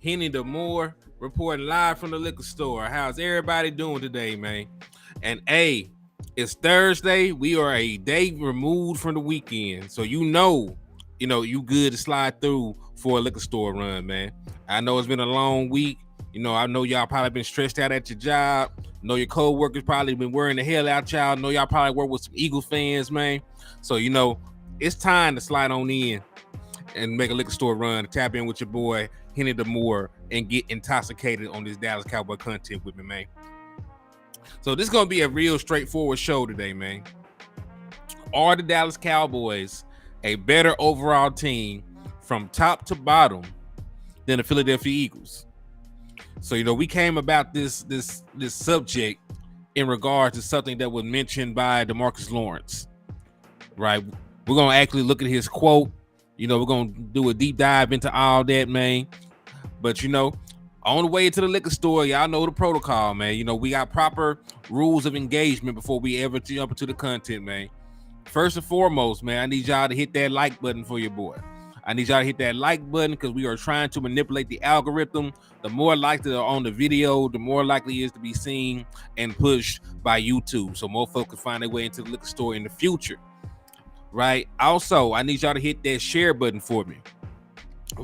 Henny the Moore, reporting live from the liquor store. How's everybody doing today, man? And hey, it's Thursday. We are a day removed from the weekend, so you good to slide through for a liquor store run, man. I know it's been a long week. I know y'all probably been stressed out at your job. Know your co-workers probably been worrying the hell out y'all. Know y'all probably work with some Eagles fans, man. So it's time to slide on in and make a liquor store run, tap in with your boy Henny the Moore, and get intoxicated on this Dallas Cowboy content with me, man. So this is gonna be a real straightforward show today, man. Are the Dallas Cowboys a better overall team from top to bottom than the Philadelphia Eagles? So we came about this subject in regard to something that was mentioned by DeMarcus Lawrence, right? We're gonna actually look at his quote. We're going to do a deep dive into all that, man. But, on the way to the liquor store, y'all know the protocol, man. We got proper rules of engagement before we ever jump into the content, man. First and foremost, man, I need y'all to hit that like button for your boy. I need y'all to hit that like button because we are trying to manipulate the algorithm. The more likes that are on the video, the more likely it is to be seen and pushed by YouTube. So more folks can find their way into the liquor store in the future. Right. Also, I need y'all to hit that share button for me.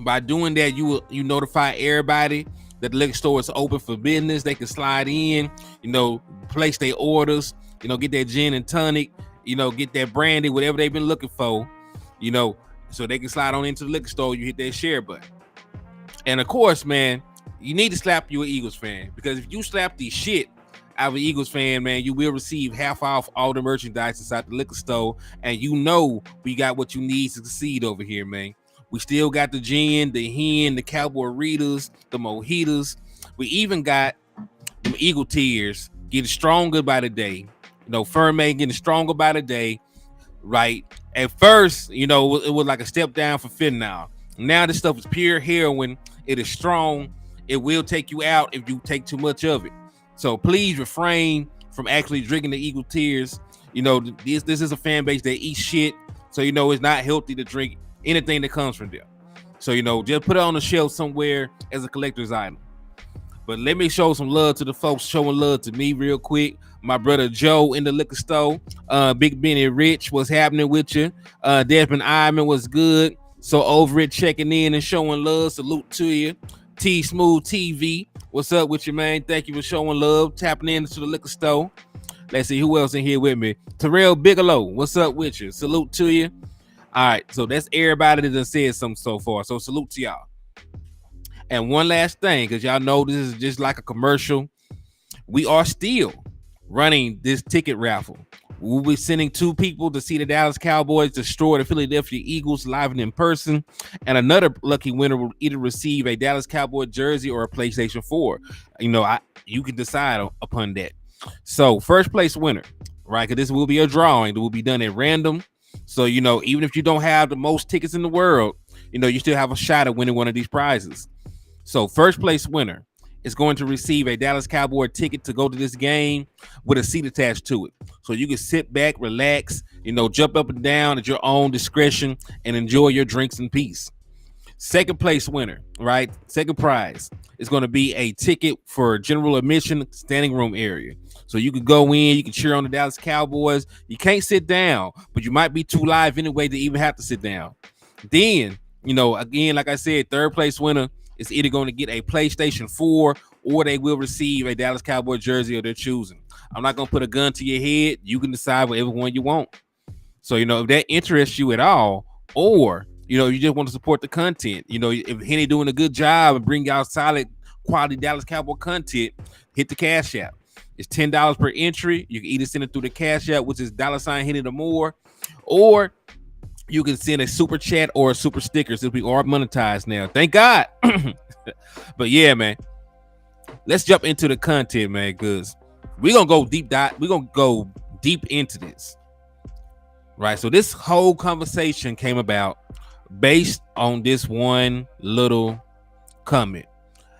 By doing that, you notify everybody that the liquor store is open for business. They can slide in, place their orders, get that gin and tonic, get that brandy, whatever they've been looking for, so they can slide on into the liquor store. You hit that share button. And of course, man, you need to slap you an Eagles fan, because if you slap the shit out of an Eagles fan, man, you will receive half off all the merchandise inside the liquor store, and we got what you need to succeed over here, man. We still got the gin, the hen, the Cowboy Readers, the mojitos. We even got the Eagle Tears getting stronger by the day. Fermaid getting stronger by the day, right? At first, it was like a step down for fentanyl. Now this stuff is pure heroin. It is strong. It will take you out if you take too much of it. So please refrain from actually drinking the Eagle Tears. This is a fan base that eats shit. So, it's not healthy to drink anything that comes from them. So, just put it on the shelf somewhere as a collector's item. But let me show some love to the folks showing love to me real quick. My brother Joe in the liquor store. Big Benny Rich, what's happening with you? Desmond Iman was good. So over it, checking in and showing love. Salute to you. T Smooth TV, what's up with you, man? Thank you for showing love, tapping into the liquor store. Let's see who else in here with me. Terrell Bigelow, what's up with you? Salute to you. All right, so that's everybody that done said something so far. So salute to y'all. And one last thing, because y'all know this is just like a commercial. We are still running this ticket raffle. We'll be sending 2 people to see the Dallas Cowboys destroy the Philadelphia Eagles live and in person. And another lucky winner will either receive a Dallas Cowboy jersey or a PlayStation 4. You can decide upon that. So first place winner, right? Because this will be a drawing that will be done at random. So, even if you don't have the most tickets in the world, you still have a shot at winning one of these prizes. So first place winner is going to receive a Dallas Cowboy ticket to go to this game with a seat attached to it. So you can sit back, relax, jump up and down at your own discretion and enjoy your drinks in peace. Second place winner, right? Second prize is going to be a ticket for general admission standing room area. So you can go in, you can cheer on the Dallas Cowboys. You can't sit down, but you might be too live anyway to even have to sit down. Then, again, like I said, third place winner is either going to get a PlayStation 4 or they will receive a Dallas Cowboy jersey of their choosing. I'm not going to put a gun to your head. You can decide whatever one you want. So, if that interests you at all, or, you just want to support the content, if Henny doing a good job and bring out solid quality Dallas Cowboy content, hit the Cash App. It's $10 per entry. You can either send it through the Cash App, which is $ Henny the Moore, or you can send a super chat or a super sticker since we are monetized now. Thank God. But yeah, man, let's jump into the content, man, because we're going to go deep dive. We're going to go deep into this. Right. So this whole conversation came about based on this one little comment.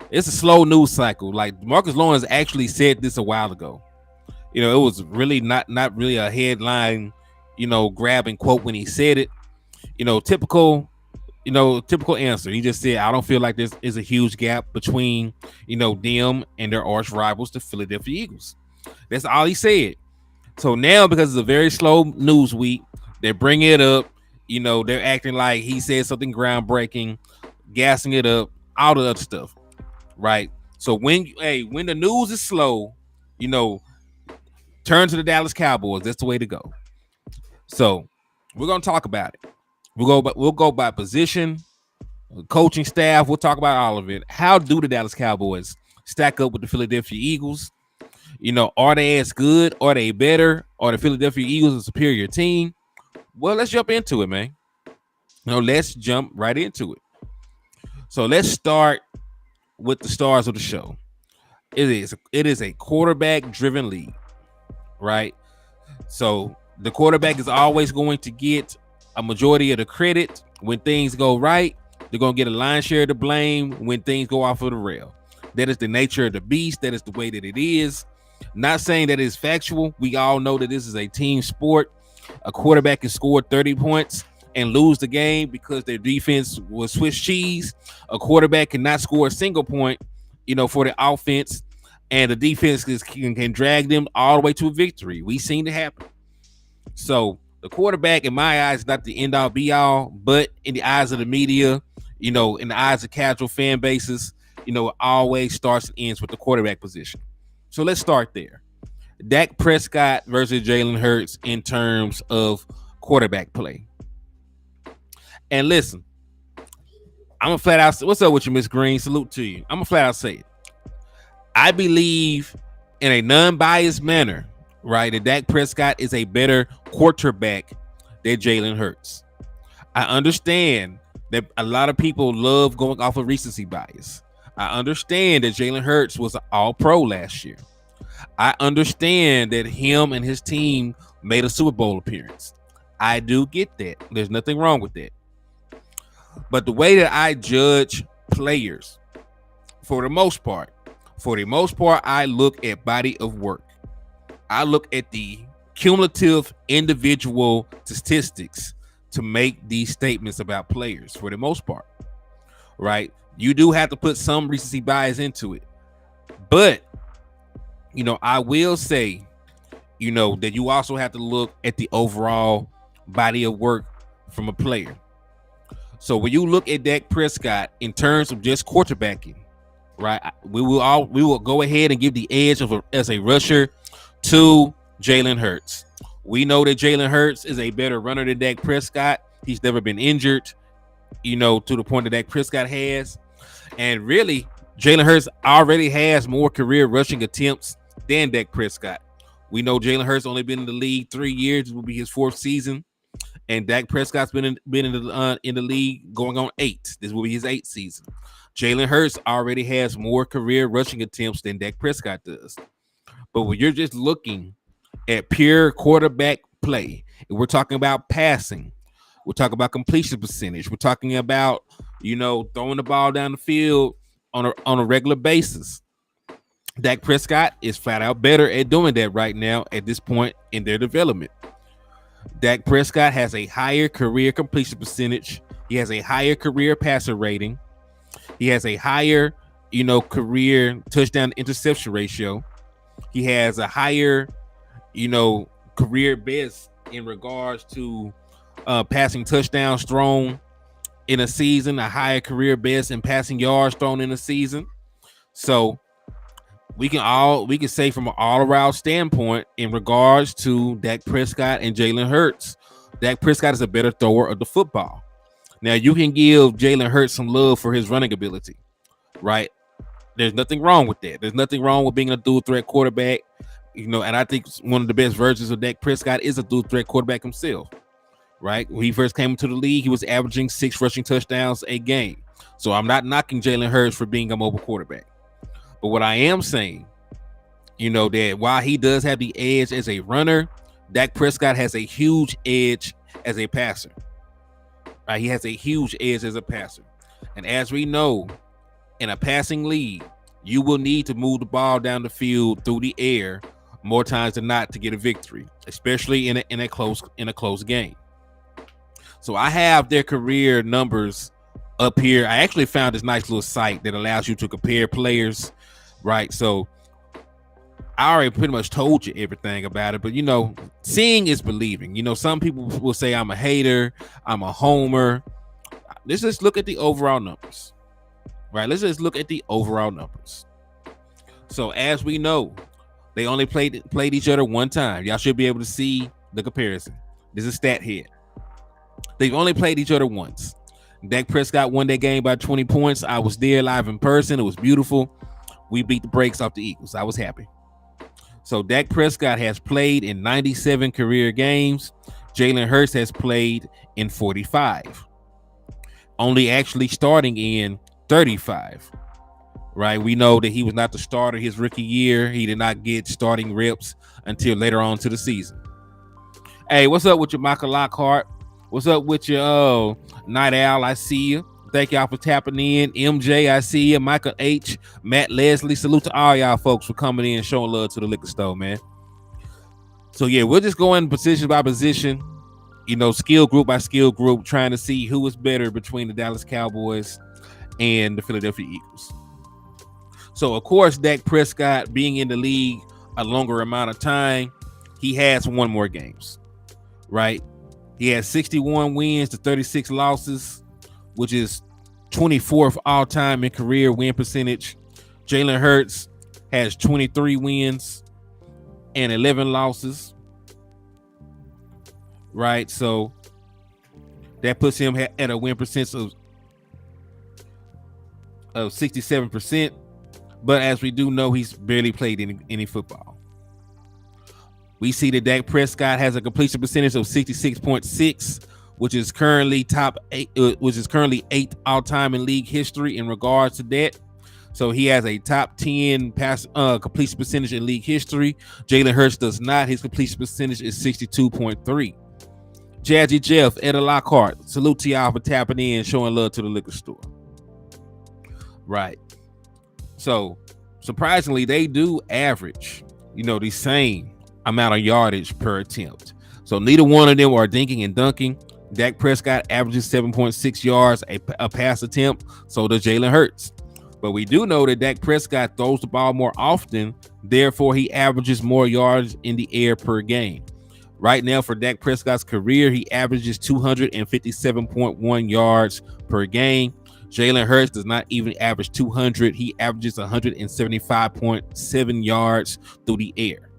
It's a slow news cycle. Like Marcus Lawrence actually said this a while ago. It was really not really a headline, grabbing quote when he said it. Typical, typical answer. He just said, I don't feel like this is a huge gap between, them and their arch rivals, the Philadelphia Eagles. That's all he said. So now, because it's a very slow news week, they're bringing it up. They're acting like he said something groundbreaking, gassing it up, all the other stuff, right? So when the news is slow, turn to the Dallas Cowboys. That's the way to go. So we're gonna talk about it. We'll go by position, coaching staff. We'll talk about all of it. How do the Dallas Cowboys stack up with the Philadelphia Eagles? Are they as good? Are they better? Are the Philadelphia Eagles a superior team? Well, let's jump into it, man. Let's jump right into it. So let's start with the stars of the show. It is a quarterback-driven league, right? So the quarterback is always going to get a majority of the credit when things go right. They're going to get a lion's share of the blame when things go off of the rail. That is the nature of the beast. That is the way that it is. Not saying that it's factual. We all know that this is a team sport. A quarterback can score 30 points and lose the game because their defense was Swiss cheese. A quarterback cannot score a single point, for the offense, and the defense can drag them all the way to a victory. We've seen it happen. So the quarterback, in my eyes, is not the end all be all, but in the eyes of the media, in the eyes of casual fan bases, it always starts and ends with the quarterback position. So let's start there. Dak Prescott versus Jalen Hurts in terms of quarterback play. And listen, I'm gonna flat out say, what's up with you, Miss Green? Salute to you. I'm gonna flat out say it. I believe in a non-biased manner, right, that Dak Prescott is a better quarterback than Jalen Hurts. I understand that a lot of people love going off of recency bias. I understand that Jalen Hurts was an all-pro last year. I understand that him and his team made a Super Bowl appearance. I do get that. There's nothing wrong with that. But the way that I judge players, for the most part, I look at body of work. I look at the cumulative individual statistics to make these statements about players, for the most part, right? You do have to put some recency bias into it. But, I will say, that you also have to look at the overall body of work from a player. So when you look at Dak Prescott in terms of just quarterbacking, right, we will go ahead and give the edge as a rusher to Jalen Hurts. We know that Jalen Hurts is a better runner than Dak Prescott. He's never been injured, to the point that Dak Prescott has. And really, Jalen Hurts already has more career rushing attempts than Dak Prescott. We know Jalen Hurts only been in the league 3 years. This will be his 4th season. And Dak Prescott's been in the league going on 8. This will be his 8th season. Jalen Hurts already has more career rushing attempts than Dak Prescott does. But when you're just looking at pure quarterback play, and we're talking about passing, we're talking about completion percentage, we're talking about, throwing the ball down the field on a regular basis, Dak Prescott is flat out better at doing that right now at this point in their development. Dak Prescott has a higher career completion percentage. He has a higher career passer rating. He has a higher, career touchdown interception ratio. He has a higher, career best in regards to passing touchdowns thrown in a season, a higher career best in passing yards thrown in a season. So we can say from an all-around standpoint in regards to Dak Prescott and Jalen Hurts, Dak Prescott is a better thrower of the football. Now, you can give Jalen Hurts some love for his running ability, right? There's nothing wrong with that. There's nothing wrong with being a dual threat quarterback, and I think one of the best versions of Dak Prescott is a dual threat quarterback himself, right? When he first came into the league, he was averaging 6 rushing touchdowns a game. So I'm not knocking Jalen Hurts for being a mobile quarterback. But what I am saying, that while he does have the edge as a runner, Dak Prescott has a huge edge as a passer. Right? He has a huge edge as a passer. And as we know, in a passing league, you will need to move the ball down the field through the air more times than not to get a victory, especially in a close game. So I have their career numbers up here. I actually found this nice little site that allows you to compare players, right? So I already pretty much told you everything about it, but seeing is believing. Some people will say I'm a hater, I'm a homer. Let's just look at the overall numbers, right? Let's just look at the overall numbers. So as we know, they only played each other one time. Y'all should be able to see the comparison. This is stat here. They've only played each other once. Dak Prescott won that game by 20 points. I was there live in person. It was beautiful. We beat the brakes off the Eagles. I was happy. So Dak Prescott has played in 97 career games. Jalen Hurts has played in 45. Only actually starting in 35. Right? We know that he was not the starter his rookie year. He did not get starting reps until later on to the season. Hey, what's up with your Michael Lockhart? What's up with your Night Owl? I see you. Thank y'all for tapping in. MJ, I see you. Michael H, Matt Leslie. Salute to all y'all folks for coming in and showing love to the liquor store, man. So yeah, we'll just go in position by position, skill group by skill group, trying to see who is better between the Dallas Cowboys and the Philadelphia Eagles. So of course, Dak Prescott being in the league a longer amount of time, he has won more games, right? He has 61 wins to 36 losses, which is 24th all-time in career win percentage. Jalen Hurts has 23 wins and 11 losses, right? So that puts him at a win percentage of 67%. But as we do know, he's barely played any football. We see that Dak Prescott has a completion percentage of 66.6, which is currently eighth all-time in league history in regards to that. So he has a top 10 pass completion percentage in league history. Jalen Hurts does not. His completion percentage is 62.3. Jazzy Jeff, Ed Lockhart, salute to y'all for tapping in, showing love to the liquor store. Right. So surprisingly, they do average, the same amount of yardage per attempt. So neither one of them are dinking and dunking. Dak Prescott averages 7.6 yards a pass attempt. So does Jalen Hurts. But we do know that Dak Prescott throws the ball more often. Therefore, he averages more yards in the air per game. Right now, for Dak Prescott's career, he averages 257.1 yards per game. Jalen Hurts does not even average 200. He averages 175.7 yards through the air.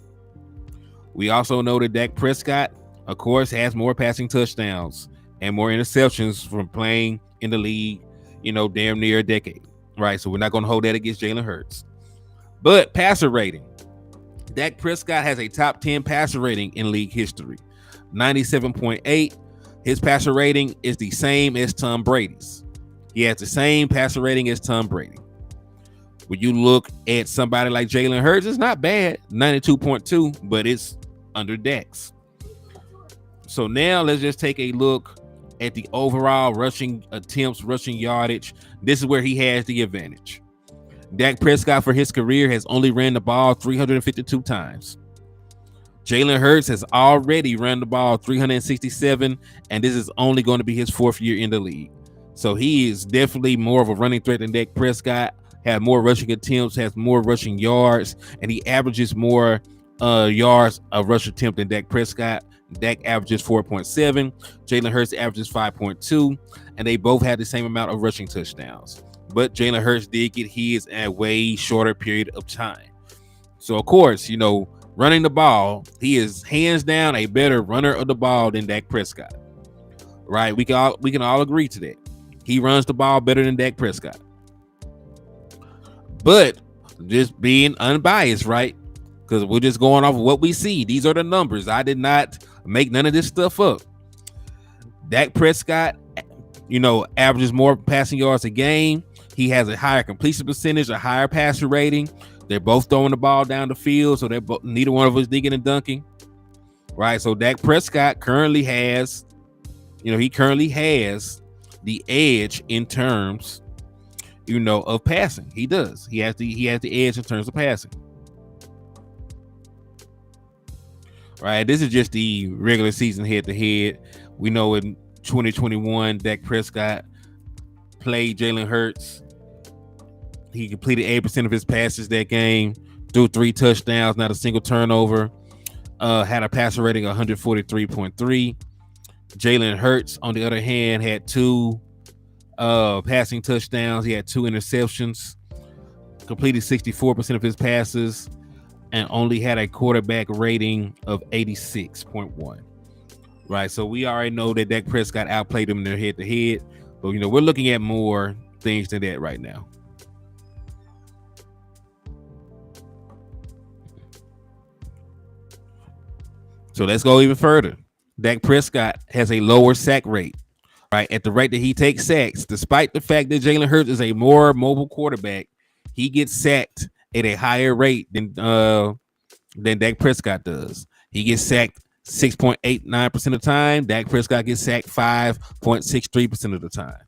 We also know that Dak Prescott, of course, has more passing touchdowns and more interceptions from playing in the league, damn near a decade. Right, so we're not going to hold that against Jalen Hurts. But passer rating. Dak Prescott has a top 10 passer rating in league history. 97.8. His passer rating is the same as Tom Brady's. He has the same passer rating as Tom Brady. When you look at somebody like Jalen Hurts, it's not bad, 92.2, but it's under Dak's. So now let's just take a look at the overall rushing attempts, rushing yardage. This is where he has the advantage. Dak Prescott for his career has only ran the ball 352 times. Jalen Hurts has already run the ball 367, and this is only going to be his fourth year in the league. So he is definitely more of a running threat than Dak Prescott, has more rushing attempts, has more rushing yards, and he averages more yards a rush attempt than Dak Prescott. Dak averages 4.7, Jalen Hurts averages 5.2, and they both had the same amount of rushing touchdowns. But Jalen Hurts did get his in a way shorter period of time. So, of course, running the ball, he is hands down a better runner of the ball than Dak Prescott. Right? We can all agree to that. He runs the ball better than Dak Prescott. But just being unbiased, right? Because we're just going off of what we see. These are the numbers. I did not make none of this stuff up. Dak Prescott, averages more passing yards a game. He has a higher completion percentage, a higher passer rating. They're both throwing the ball down the field, so neither one of us digging and dunking. Right? So Dak Prescott currently has, the edge in terms, of passing. He does. He has the edge in terms of passing. Right. This is just the regular season head to head. We know in 2021, Dak Prescott outplayed Jalen Hurts. He completed 8% of his passes that game, threw 3 touchdowns, not a single turnover. Had a passer rating of 143.3. Jalen Hurts, on the other hand, had 2 passing touchdowns. He had 2 interceptions, completed 64% of his passes, and only had a quarterback rating of 86.1. Right, so we already know that Dak Prescott outplayed him in their head-to-head, but we're looking at more things than that right now. So let's go even further. Dak Prescott has a lower sack rate, right? At the rate that he takes sacks, despite the fact that Jalen Hurts is a more mobile quarterback, he gets sacked at a higher rate than Dak Prescott does. He gets sacked 6.89% of the time. Dak Prescott gets sacked 5.63% of the time.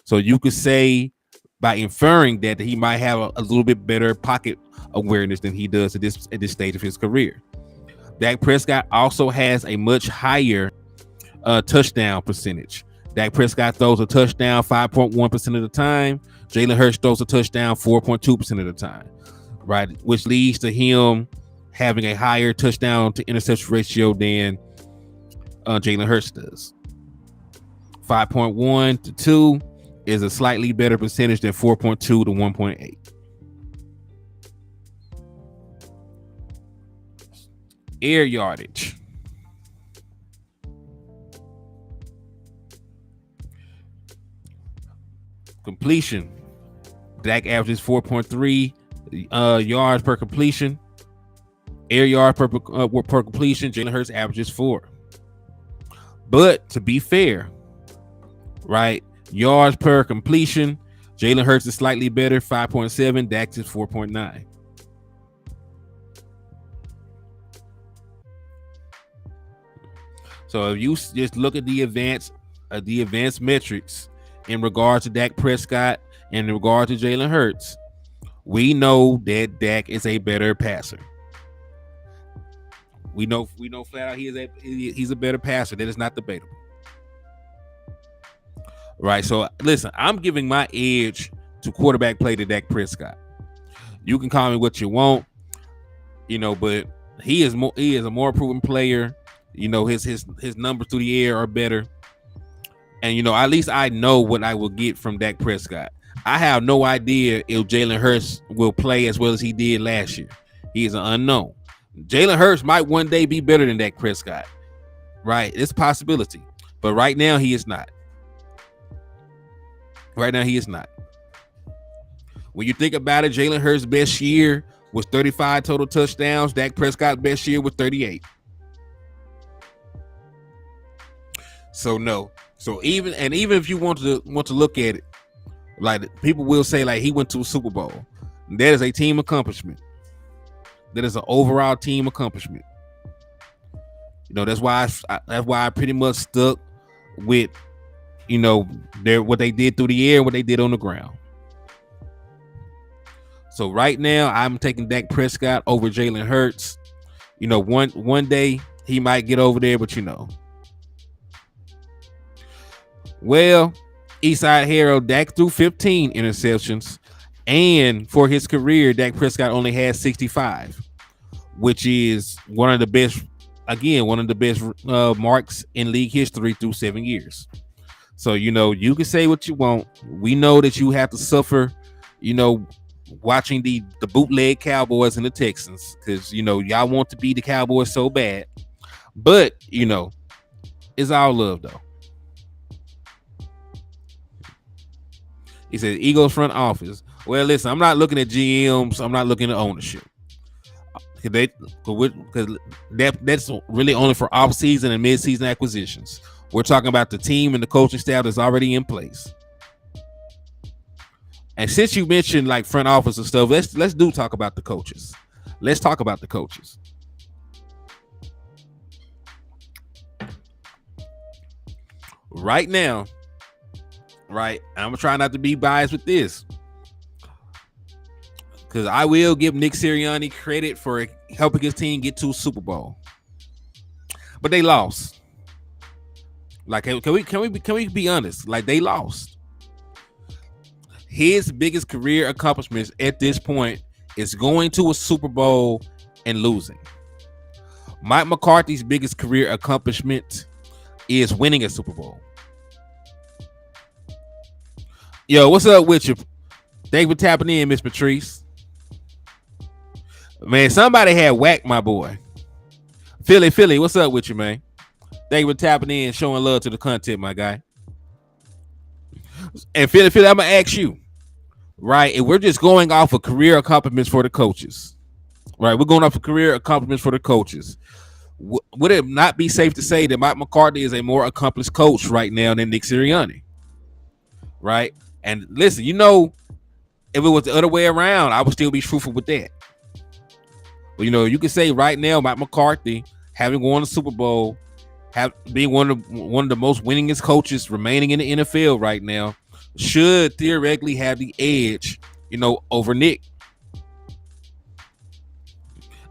So you could say by inferring that he might have a little bit better pocket awareness than he does at this stage of his career. Dak Prescott also has a much higher touchdown percentage. Dak Prescott throws a touchdown 5.1% of the time. Jalen Hurts throws a touchdown 4.2% of the time, right? Which leads to him having a higher touchdown to interception ratio than Jalen Hurts does. 5.1 to 2 is a slightly better percentage than 4.2 to 1.8. Air yardage. Completion. Dak averages 4.3 yards per completion. Air yards per completion. Jalen Hurts averages 4. But to be fair, right? Yards per completion. Jalen Hurts is slightly better, 5.7. Dak is 4.9. So if you just look at the advanced metrics in regard to Dak Prescott and in regard to Jalen Hurts, we know that Dak is a better passer. We know flat out he's a better passer. That is not debatable. Right. So listen, I'm giving my edge to quarterback play to Dak Prescott. You can call me what you want, but he is a more proven player. His numbers through the air are better. And at least I know what I will get from Dak Prescott. I have no idea if Jalen Hurts will play as well as he did last year. He is an unknown. Jalen Hurts might one day be better than Dak Prescott. Right? It's a possibility. But right now he is not. Right now he is not. When you think about it, Jalen Hurts' best year was 35 total touchdowns. Dak Prescott's best year was 38. So no. So even if you want to look at it, like people will say like he went to a Super Bowl. That is a team accomplishment. That is an overall team accomplishment. That's why I pretty much stuck with what they did through the air and what they did on the ground. So right now I'm taking Dak Prescott over Jalen Hurts. One day he might get over there, but Well, Eastside Hero, Dak threw 15 interceptions, and for his career, Dak Prescott only had 65, which is one of the best marks in league history through 7 years. So, you can say what you want. We know that you have to suffer, watching the bootleg Cowboys and the Texans because, y'all want to be the Cowboys so bad. But, it's all love, though. He said, Eagles front office. Well, listen, I'm not looking at GMs. I'm not looking at ownership. Because that's really only for off-season and mid-season acquisitions. We're talking about the team and the coaching staff that's already in place. And since you mentioned like front office and stuff, let's talk about the coaches. Let's talk about the coaches. Right now, right, I'm gonna try not to be biased with this, because I will give Nick Sirianni credit for helping his team get to a Super Bowl, but they lost. Like, can we be honest? Like, they lost. his biggest career accomplishments at this point is going to a Super Bowl and losing. Mike McCarthy's biggest career accomplishment is winning a Super Bowl. Yo, what's up with you? Thank you for tapping in, Miss Patrice. Man, somebody had whacked my boy. Philly, what's up with you, man? Thank you for tapping in, showing love to the content, my guy. And Philly, I'm going to ask you, right? If we're just going off of career accomplishments for the coaches, right? We're going off of career accomplishments for the coaches. Would it not be safe to say that Mike McCarthy is a more accomplished coach right now than Nick Sirianni? Right? And listen, you know, if it was the other way around, I would still be truthful with that. But, you know, you can say right now, Mike McCarthy, having won the Super Bowl, being one of the most winningest coaches remaining in the NFL right now, should theoretically have the edge, you know, over Nick.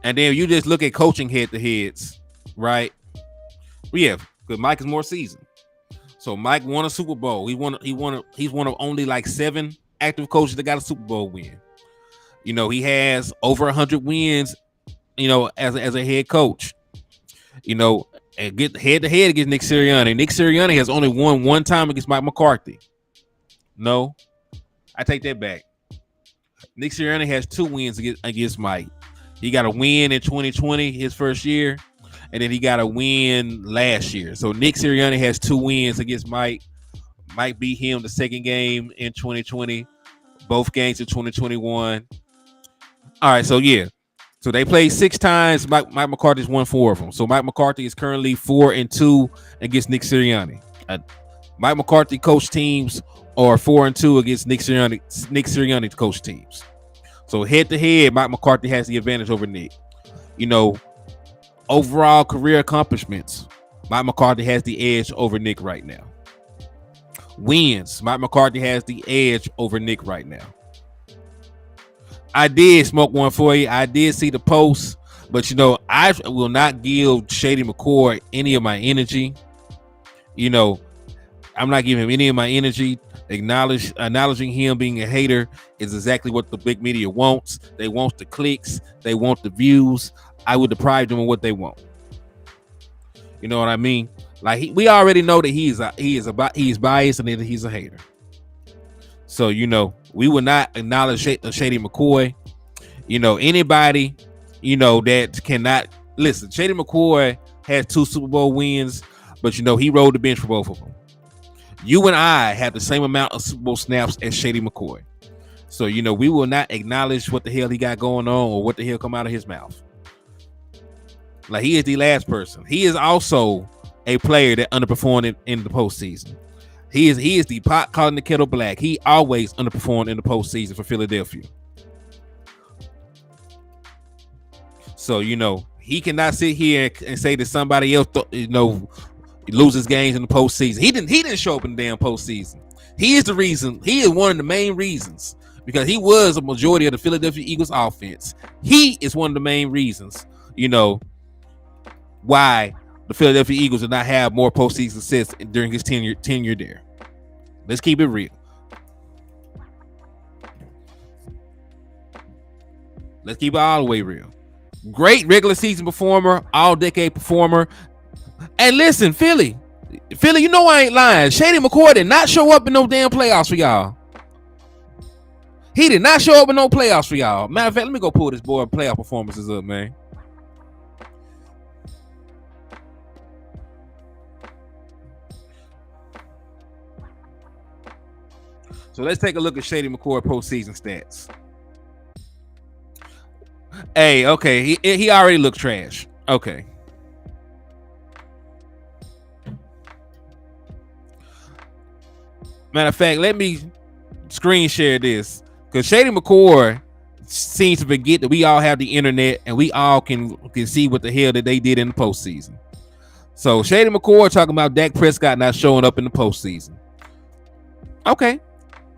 And then you just look at coaching head-to-heads, right? Well, yeah, because Mike is more seasoned. So Mike won a Super Bowl. He's one of only like 7 active coaches that got a Super Bowl win. You know, he has over 100 wins, you know, as a head coach. You know, and get head-to-head against Nick Sirianni. Nick Sirianni has only won one time against Mike McCarthy. No, I take that back. Nick Sirianni has 2 wins against Mike. He got a win in 2020, his first year, and then he got a win last year. So Nick Sirianni has 2 wins against Mike. Mike beat him the second game in 2020, both games in 2021. All right, so yeah. So they played 6 times. Mike McCarthy's won 4 of them. So Mike McCarthy is currently 4-2 against Nick Sirianni. Mike McCarthy coach teams are 4-2 against Nick Sirianni coach teams. So head to head, Mike McCarthy has the advantage over Nick. You know, overall career accomplishments, Mike McCarthy has the edge over Nick right now. Wins, Mike McCarthy has the edge over Nick right now. I did smoke one for you. I did see the post, but you know, I will not give Shady McCoy any of my energy. You know, I'm not giving him any of my energy. Acknowledging him being a hater is exactly what the big media wants. They want the clicks. They want the views. I would deprive them of what they want. You know what I mean? Like we already know that he's biased and that he's a hater. So you know, we will not acknowledge Shady McCoy. You know, anybody, you know, that cannot listen. Shady McCoy has 2 Super Bowl wins, but you know he rode the bench for both of them. You and I have the same amount of Super Bowl snaps as Shady McCoy. So, you know, we will not acknowledge what the hell he got going on or what the hell come out of his mouth. Like, he is the last person. He is also a player that underperformed in the postseason. He is the pot calling the kettle black. He always underperformed in the postseason for Philadelphia. So, you know, he cannot sit here and say that somebody else, you know, he loses games in the postseason. He didn't show up in the damn postseason. He is the reason. He is one of the main reasons because he was a majority of the Philadelphia Eagles offense. He is one of the main reasons, you know, why the Philadelphia Eagles did not have more postseason success during his tenure there. Let's keep it real. Let's keep it all the way real. Great regular season performer, all decade performer. And listen, Philly, you know I ain't lying. Shady McCoy did not show up in no damn playoffs for y'all. He did not show up in no playoffs for y'all. Matter of fact, let me go pull this boy playoff performances up, man. So let's take a look at Shady McCoy postseason stats. Hey, okay, he already looked trash. Okay. Matter of fact, let me screen share this because Shady McCoy seems to forget that we all have the internet and we all can see what the hell that they did in the postseason. So Shady McCoy talking about Dak Prescott not showing up in the postseason. Okay,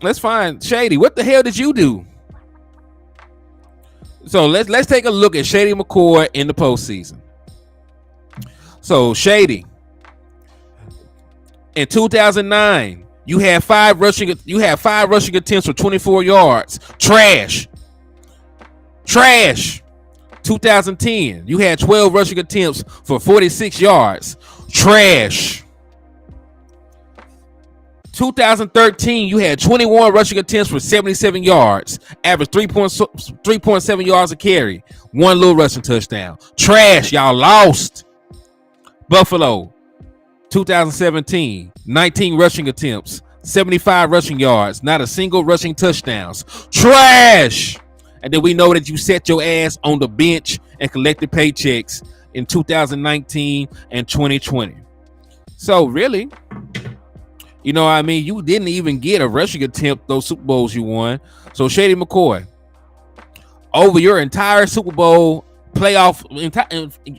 let's find Shady. What the hell did you do? So let's take a look at Shady McCoy in the postseason. So Shady, in 2009, You had five rushing attempts for 24 yards. Trash. 2010, you had 12 rushing attempts for 46 yards. Trash. 2013, you had 21 rushing attempts for 77 yards, average 3.7 yards a carry, one little rushing touchdown. Trash. Y'all lost. Buffalo, 2017, 19 rushing attempts, 75 rushing yards, not a single rushing touchdowns. Trash. And then we know that you set your ass on the bench and collected paychecks in 2019 and 2020. So really, you know what I mean? You didn't even get a rushing attempt those Super Bowls you won. So Shady McCoy, over your entire Super Bowl playoff,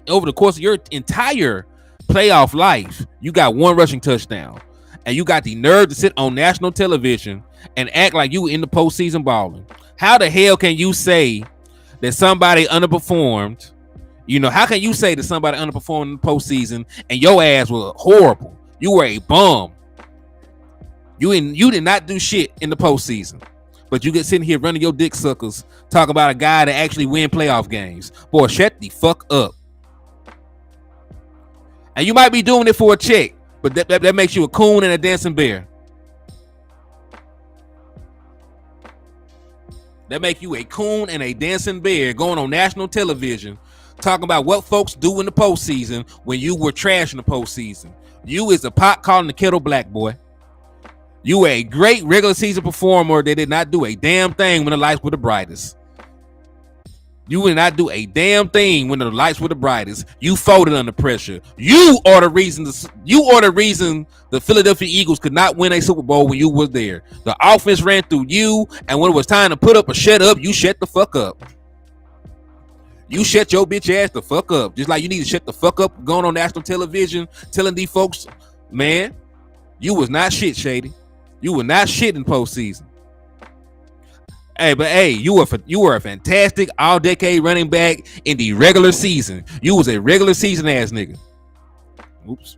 over the course of your entire playoff life, you got one rushing touchdown. And you got the nerve to sit on national television and act like you in the postseason balling. How the hell can you say that somebody underperformed? You know, how can you say that somebody underperformed in the postseason and your ass was horrible? You were a bum. You did not do shit in the postseason. But you get sitting here running your dick suckers, talk about a guy that actually win playoff games. Boy, shut the fuck up. And you might be doing it for a check, but that makes you a coon and a dancing bear. That make you a coon and a dancing bear going on national television talking about what folks do in the postseason when you were trash in the postseason. You is a pot calling the kettle black, boy. You were a great regular season performer that did not do a damn thing when the lights were the brightest. You did not do a damn thing when the lights were the brightest. You folded under pressure. You are the reason the Philadelphia Eagles could not win a Super Bowl when you was there. The offense ran through you, and when it was time to put up or shut up, you shut the fuck up. You shut your bitch ass the fuck up. Just like you need to shut the fuck up going on national television, telling these folks, man, you was not shit, Shady. You were not shit in postseason. Hey, but hey, you were a fantastic all-decade running back in the regular season. You was a regular season ass nigga. Oops.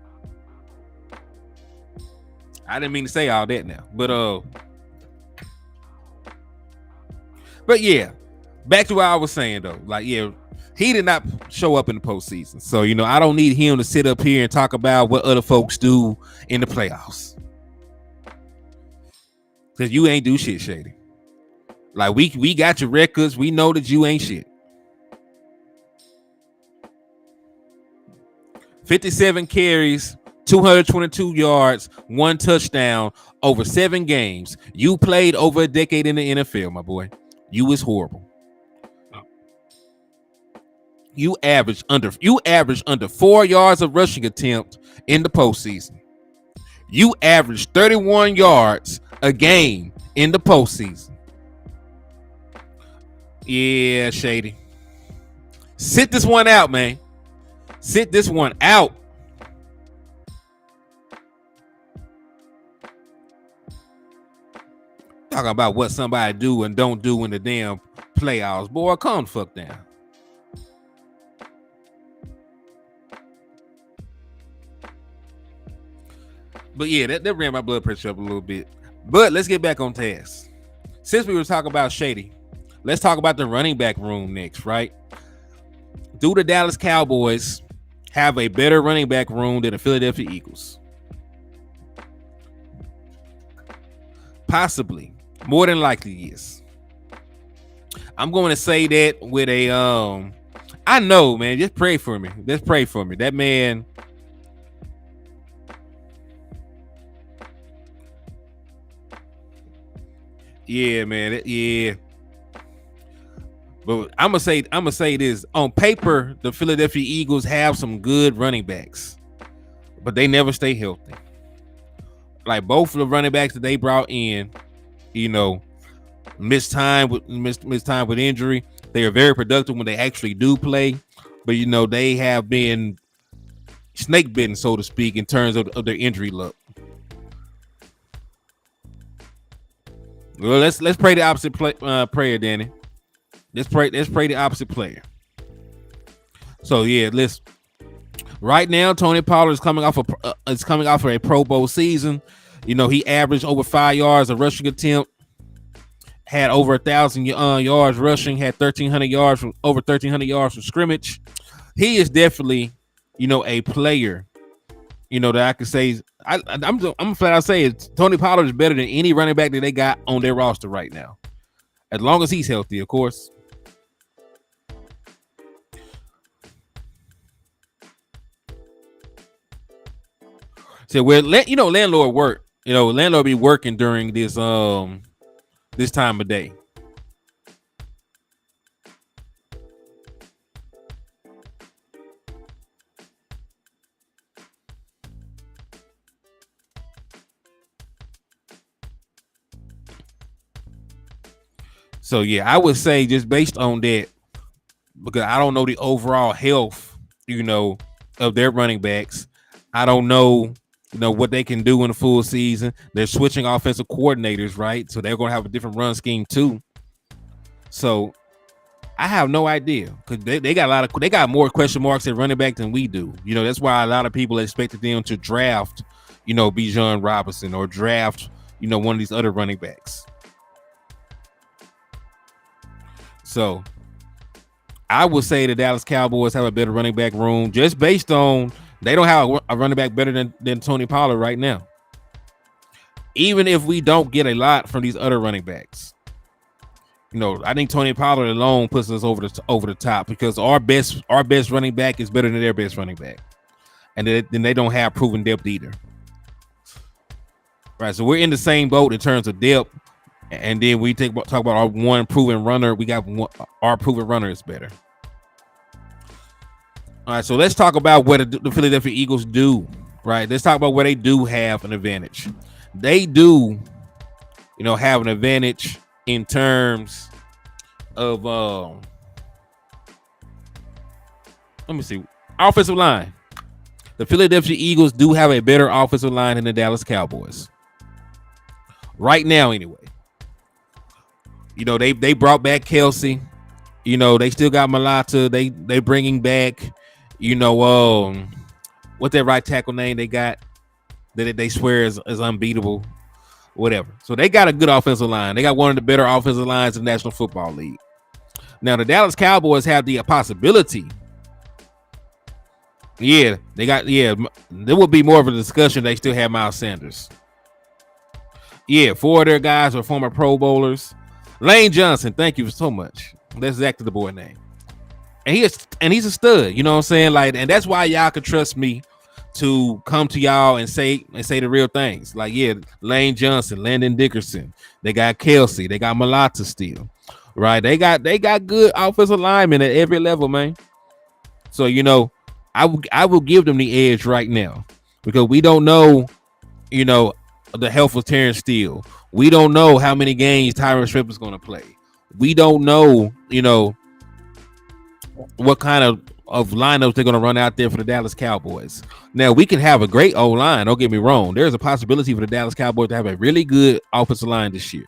I didn't mean to say all that now. But yeah, back to what I was saying though. Like, yeah, he did not show up in the postseason. So, you know, I don't need him to sit up here and talk about what other folks do in the playoffs. Because you ain't do shit, Shady. Like, we got your records. We know that you ain't shit. 57 carries, 222 yards, one touchdown over 7 games. You played over a decade in the NFL, my boy. You was horrible. You averaged under 4 yards of rushing attempt in the postseason. You averaged 31 yards a game in the postseason. Yeah, Shady. Sit this one out, man. Sit this one out. Talking about what somebody do and don't do in the damn playoffs. Boy, calm the fuck down. But yeah, that ran my blood pressure up a little bit. But let's get back on task. Since we were talking about Shady, let's talk about the running back room next, right? Do the Dallas Cowboys have a better running back room than the Philadelphia Eagles? Possibly. More than likely, yes. I'm going to say that with a I know, man. Just pray for me. Just pray for me. That man. Yeah, man. Yeah. But I'm gonna say this. On paper, the Philadelphia Eagles have some good running backs, but they never stay healthy. Like both of the running backs that they brought in, you know, missed time with injury. They are very productive when they actually do play, but you know they have been snake bitten, so to speak, in terms of their injury luck. Well, let's pray the opposite prayer, Danny. Let's pray the opposite player. So yeah, right now Tony Pollard is coming off of a Pro Bowl season. He averaged over 5 yards a rushing attempt, had over 1,000 yards rushing, had 1,300 yards from over 1,300 yards from scrimmage. He is definitely, a player, that I could say. I'm flat out saying Tony Pollard is better than any running back that they got on their roster right now, as long as he's healthy, of course. So we're landlord work. Landlord be working during this time of day. So yeah, I would say just based on that, because I don't know the overall health, of their running backs. I don't know, what they can do in the full season. They're switching offensive coordinators, right? So they're going to have a different run scheme too. So I have no idea, because they got more question marks at running back than we do. That's why a lot of people expected them to draft, Bijan Robinson or draft, one of these other running backs. So I would say the Dallas Cowboys have a better running back room, just based on they don't have a running back better than Tony Pollard right now. Even if we don't get a lot from these other running backs, I think Tony Pollard alone puts us over the top, because our best running back is better than their best running back, and then they don't have proven depth either. Right, so we're in the same boat in terms of depth. And then we talk about our one proven runner. We got our proven runner is better. All right, so let's talk about what the Philadelphia Eagles do. Right, let's talk about where they do have an advantage. They do, have an advantage in terms of let me see, offensive line. The Philadelphia Eagles do have a better offensive line than the Dallas Cowboys right now, anyway. They brought back Kelsey. They still got Malata. They bringing back, what that right tackle name they got that they swear is unbeatable, whatever. So they got a good offensive line. They got one of the better offensive lines in the National Football League. Now the Dallas Cowboys have the possibility. Yeah, there will be more of a discussion. They still have Miles Sanders. Yeah, 4 of their guys are former Pro Bowlers. Lane Johnson, thank you so much. That's exactly the boy name. And he's a stud, you know what I'm saying? Like, and that's why y'all can trust me to come to y'all and say the real things. Like, yeah, Lane Johnson, Landon Dickerson, they got Kelsey, they got Malata still. Right? They got good offensive linemen at every level, man. So, I will give them the edge right now, because we don't know, the health of Terrence Steele. We don't know how many games Tyron Smith is going to play. We don't know, what kind of lineups they're going to run out there for the Dallas Cowboys. Now, we can have a great O-line. Don't get me wrong. There's a possibility for the Dallas Cowboys to have a really good offensive line this year.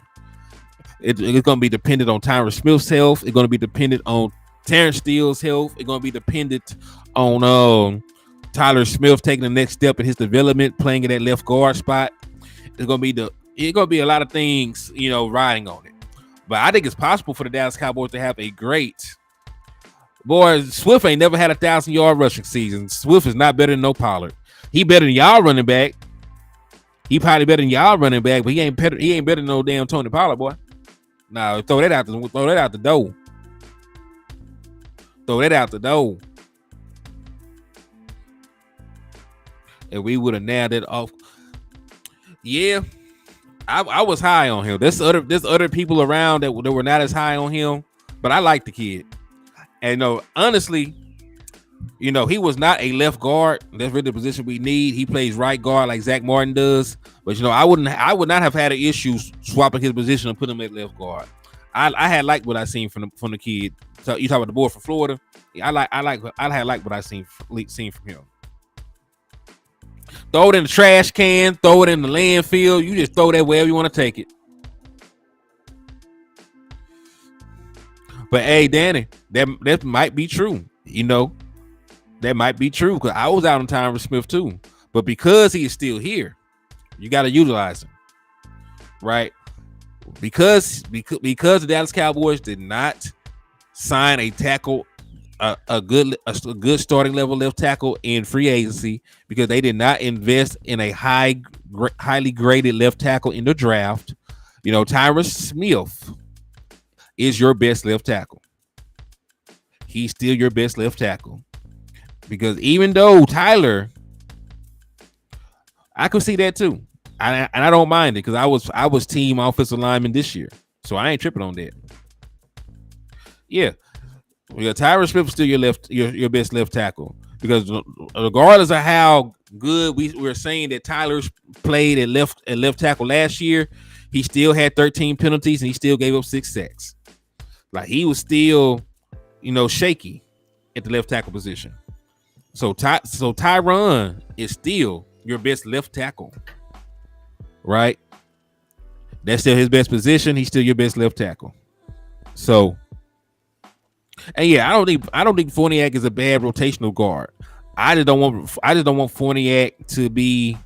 It's going to be dependent on Tyron Smith's health. It's going to be dependent on Terrence Steele's health. It's going to be dependent on Tyler Smith taking the next step in his development, playing in that left guard spot. It's going to be a lot of things, riding on it. But I think it's possible for the Dallas Cowboys to have a great. Boy, Swift ain't never had 1,000-yard rushing season. Swift is not better than no Pollard. He better than y'all running back. He probably better than y'all running back, but he ain't better than no damn Tony Pollard, boy. Nah, throw that out the door. Throw that out the door. And we would have nailed it off. Yeah, I was high on him. There's other people around that were not as high on him, but I like the kid. And honestly, he was not a left guard. That's really the position we need. He plays right guard like Zach Martin does. But I would not have had an issue swapping his position and putting him at left guard. I had liked what I seen from the kid. So you talk about the boy from Florida. Yeah, I had liked what I seen from him. Throw it in the trash can, throw it in the landfill. You just throw that wherever you want to take it. But hey, Danny, that might be true. That might be true, because I was out on Tyron Smith too. But because he is still here, You got to utilize him, right? Because the Dallas Cowboys did not sign a tackle, a good starting level left tackle in free agency, because they did not invest in a highly graded left tackle in the draft. Tyron Smith is your best left tackle. He's still your best left tackle, because even though Tyler, I could see that too. And I don't mind it, because I was team offensive lineman this year, so I ain't tripping on that. Yeah, Tyron Smith is still your best left tackle, because regardless of how good we're saying that Tyler's played at left tackle last year, he still had 13 penalties and he still gave up 6 sacks. Like, he was still, shaky at the left tackle position. So Tyron is still your best left tackle, right? That's still his best position. He's still your best left tackle. So, and yeah, I don't think Fournier is a bad rotational guard. I just don't want Fournier to be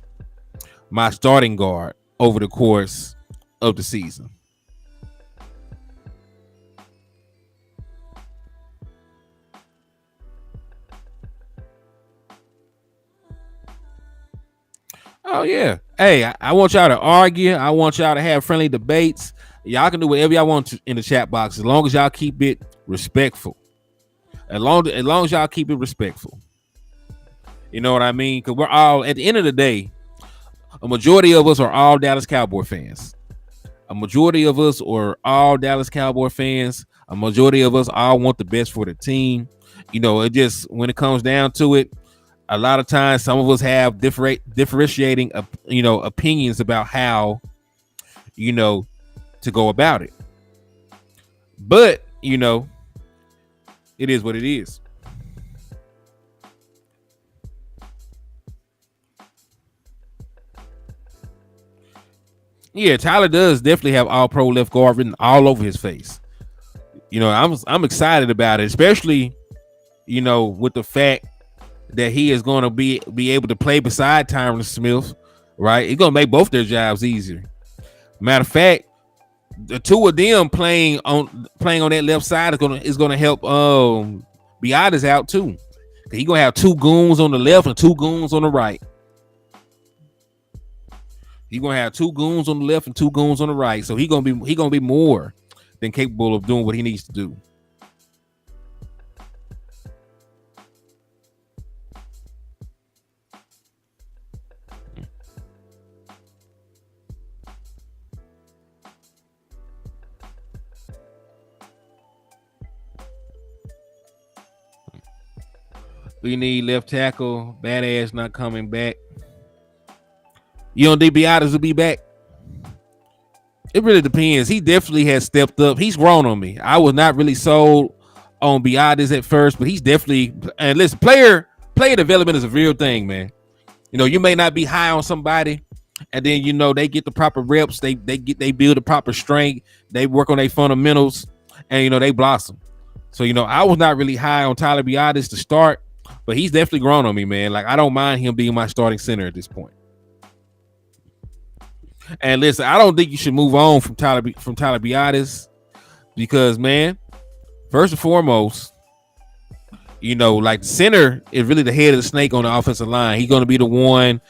my starting guard over the course of the season. Oh yeah. Hey, I want y'all to argue. I want y'all to have friendly debates. Y'all can do whatever y'all want to in the chat box, as long as y'all keep it respectful. As long as y'all keep it respectful. You know what I mean? Because we're all, at the end of the day, a majority of us are all Dallas Cowboy fans. A majority of us are all Dallas Cowboy fans. A majority of us all want the best for the team. It just, when it comes down to it, a lot of times some of us have differentiating, opinions about how, to go about it. But, it is what it is. Yeah, Tyler does definitely have all pro left guard written all over his face. I'm excited about it, especially, with the fact that he is going to be able to play beside Tyron Smith, right? It's going to make both their jobs easier. Matter of fact, the two of them playing on that left side is going to help Biadasz out too. He's going to have 2 goons on the left and 2 goons on the right. He's going to have 2 goons on the left and 2 goons on the right. So he's going to be more than capable of doing what he needs to do. We need left tackle. Badass not coming back. You don't think Biadasz will be back? It really depends. He definitely has stepped up. He's grown on me. I was not really sold on Biadasz at first, but he's definitely, and listen, player development is a real thing, man. You may not be high on somebody, and then they get the proper reps, they build the proper strength, they work on their fundamentals, and they blossom. So I was not really high on Tyler Biadasz to start, but he's definitely grown on me, man. Like, I don't mind him being my starting center at this point. And listen, I don't think you should move on from Tyler Biadasz, because, man, first and foremost, like, the center is really the head of the snake on the offensive line. He's going to be the one,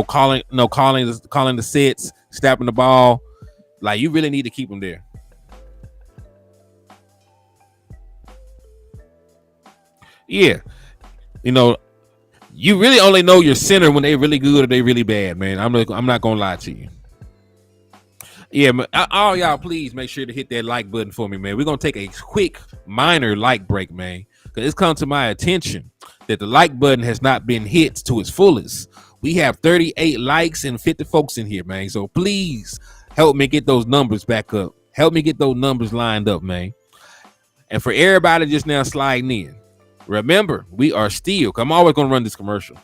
calling the sets, snapping the ball. Like, you really need to keep him there. Yeah, you really only know your center when they're really good or they really bad, man. I'm not gonna lie to you. Yeah, all y'all, please make sure to hit that like button for me, man. We're gonna take a quick, minor like break, man, because it's come to my attention that the like button has not been hit to its fullest. We have 38 likes and 50 folks in here, man. So please help me get those numbers back up. Help me get those numbers lined up, man. And for everybody just now sliding in, remember, we are still, I'm always going to run this commercial.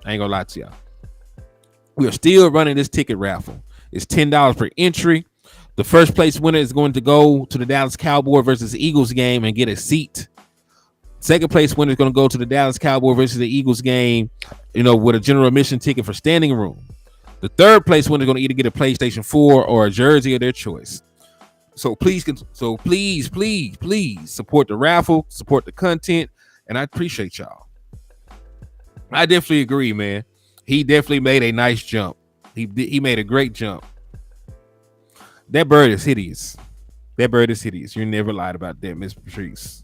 I ain't going to lie to y'all. We are still running this ticket raffle. It's $10 per entry. The first place winner is going to go to the Dallas Cowboys versus Eagles game and get a seat. Second place winner is going to go to the Dallas Cowboys versus the Eagles game, with a general admission ticket for standing room. The third place winner is going to either get a PlayStation 4 or a jersey of their choice. So please, please support the raffle, support the content, and I appreciate y'all. I definitely agree, man. He definitely made a nice jump. He made a great jump. That bird is hideous. That bird is hideous. You never lied about that, Miss Patrice.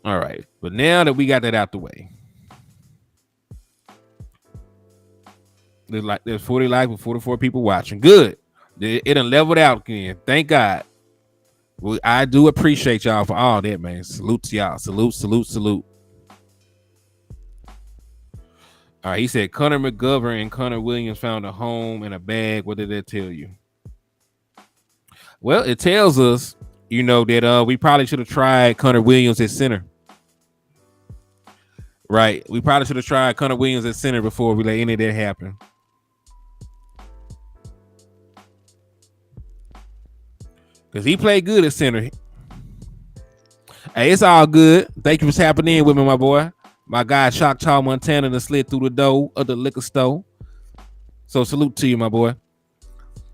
All right, but now that we got that out the way, there's 40 likes with 44 people watching. Good. It done leveled out again. Thank God. Well, I do appreciate y'all for all that, man. Salute to y'all. Salute. All right, he said Connor McGovern and Connor Williams found a home and a bag. What did that tell you? Well, it tells us, that we probably should have tried Connor Williams at center. Right. We probably should have tried Connor Williams at center before we let any of that happen. Because he played good at center. Hey, it's all good. Thank you for tapping in with me, my boy. My guy, Choctaw, Montana, that slid through the door of the liquor store. So salute to you, my boy.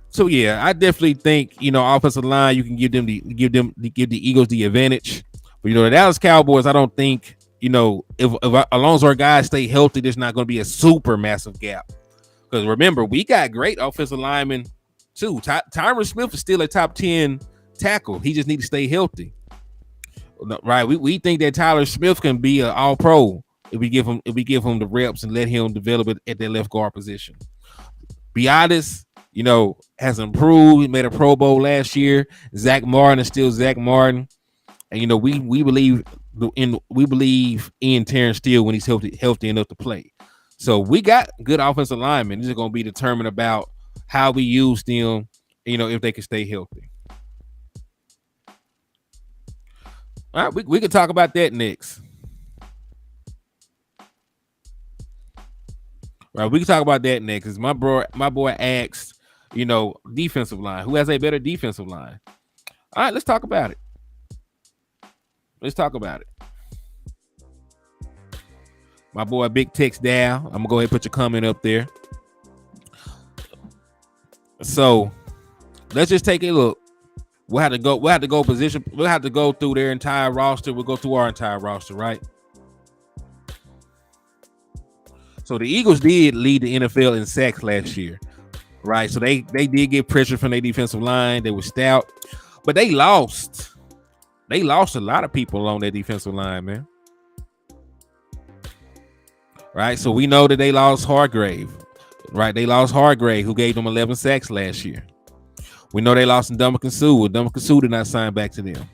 So yeah, I definitely think offensive line you can give the Eagles the advantage. But the Dallas Cowboys, I don't think if as long as our guys stay healthy, there's not going to be a super massive gap. Because remember, we got great offensive linemen too. Tyron Smith is still a top 10 tackle. He just needs to stay healthy. Right, we think that Tyler Smith can be an all-pro if we give him the reps and let him develop it at that left guard position. Be honest, has improved. He made a Pro Bowl last year. Zach Martin is still Zach Martin, and we believe in Terrence Steele when he's healthy enough to play. So we got good offensive linemen. This is going to be determined about how we use them. If they can stay healthy. All right, we can talk about that next. Right, we can talk about that next. Cause my boy asked, defensive line. Who has a better defensive line? All right, let's talk about it. My boy Big Tex Dow. I'm gonna go ahead and put your comment up there. So let's just take a look. We'll have to go position. We'll have to go through their entire roster. We'll go through our entire roster, right? So the Eagles did lead the NFL in sacks last year, right? So they did get pressure from their defensive line. They were stout, but they lost. They lost a lot of people on their defensive line, man. Right? So we know that they lost Hargrave, right? They lost Hargrave, who gave them 11 sacks last year. We know they lost Ndamukong Suh. Ndamukong Suh did not sign back to them.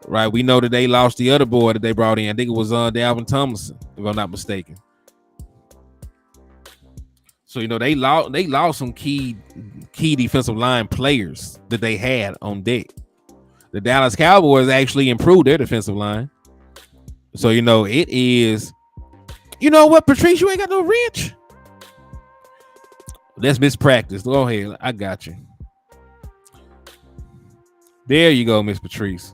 Right? We know that they lost the other boy that they brought in. I think it was Dalvin Tomlinson, if I'm not mistaken. So they lost some key defensive line players that they had on deck. The Dallas Cowboys actually improved their defensive line. So it is. You know what, Patrice? You ain't got no wrench. That's mispractice. Go ahead. I got you. There you go, Miss Patrice.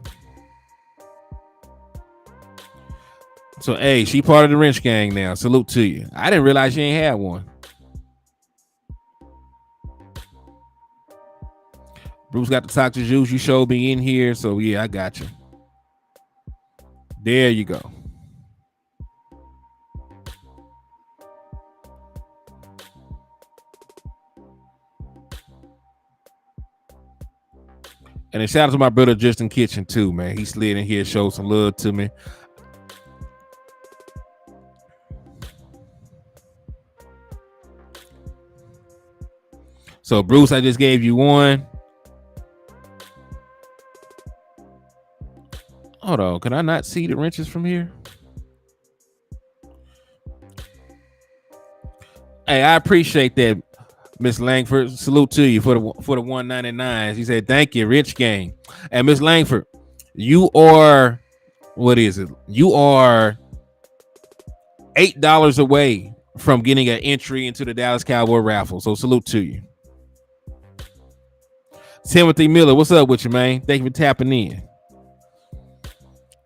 So, hey, she part of the wrench gang now. Salute to you. I didn't realize she ain't had one. Bruce got the toxic juice. You showed me in here. So, yeah, I got you. There you go. And a shout out to my brother Justin Kitchen too, man. He slid in here, showed some love to me. So Bruce, I just gave you one. Hold on, can I not see the wrenches from here? Hey, I appreciate that, Miss Langford. Salute to you for the 199s. He said, thank you, Rich Gang. And Miss Langford, you are, what is it? You are $8 away from getting an entry into the Dallas Cowboy raffle. So salute to you. Timothy Miller, what's up with you, man? Thank you for tapping in.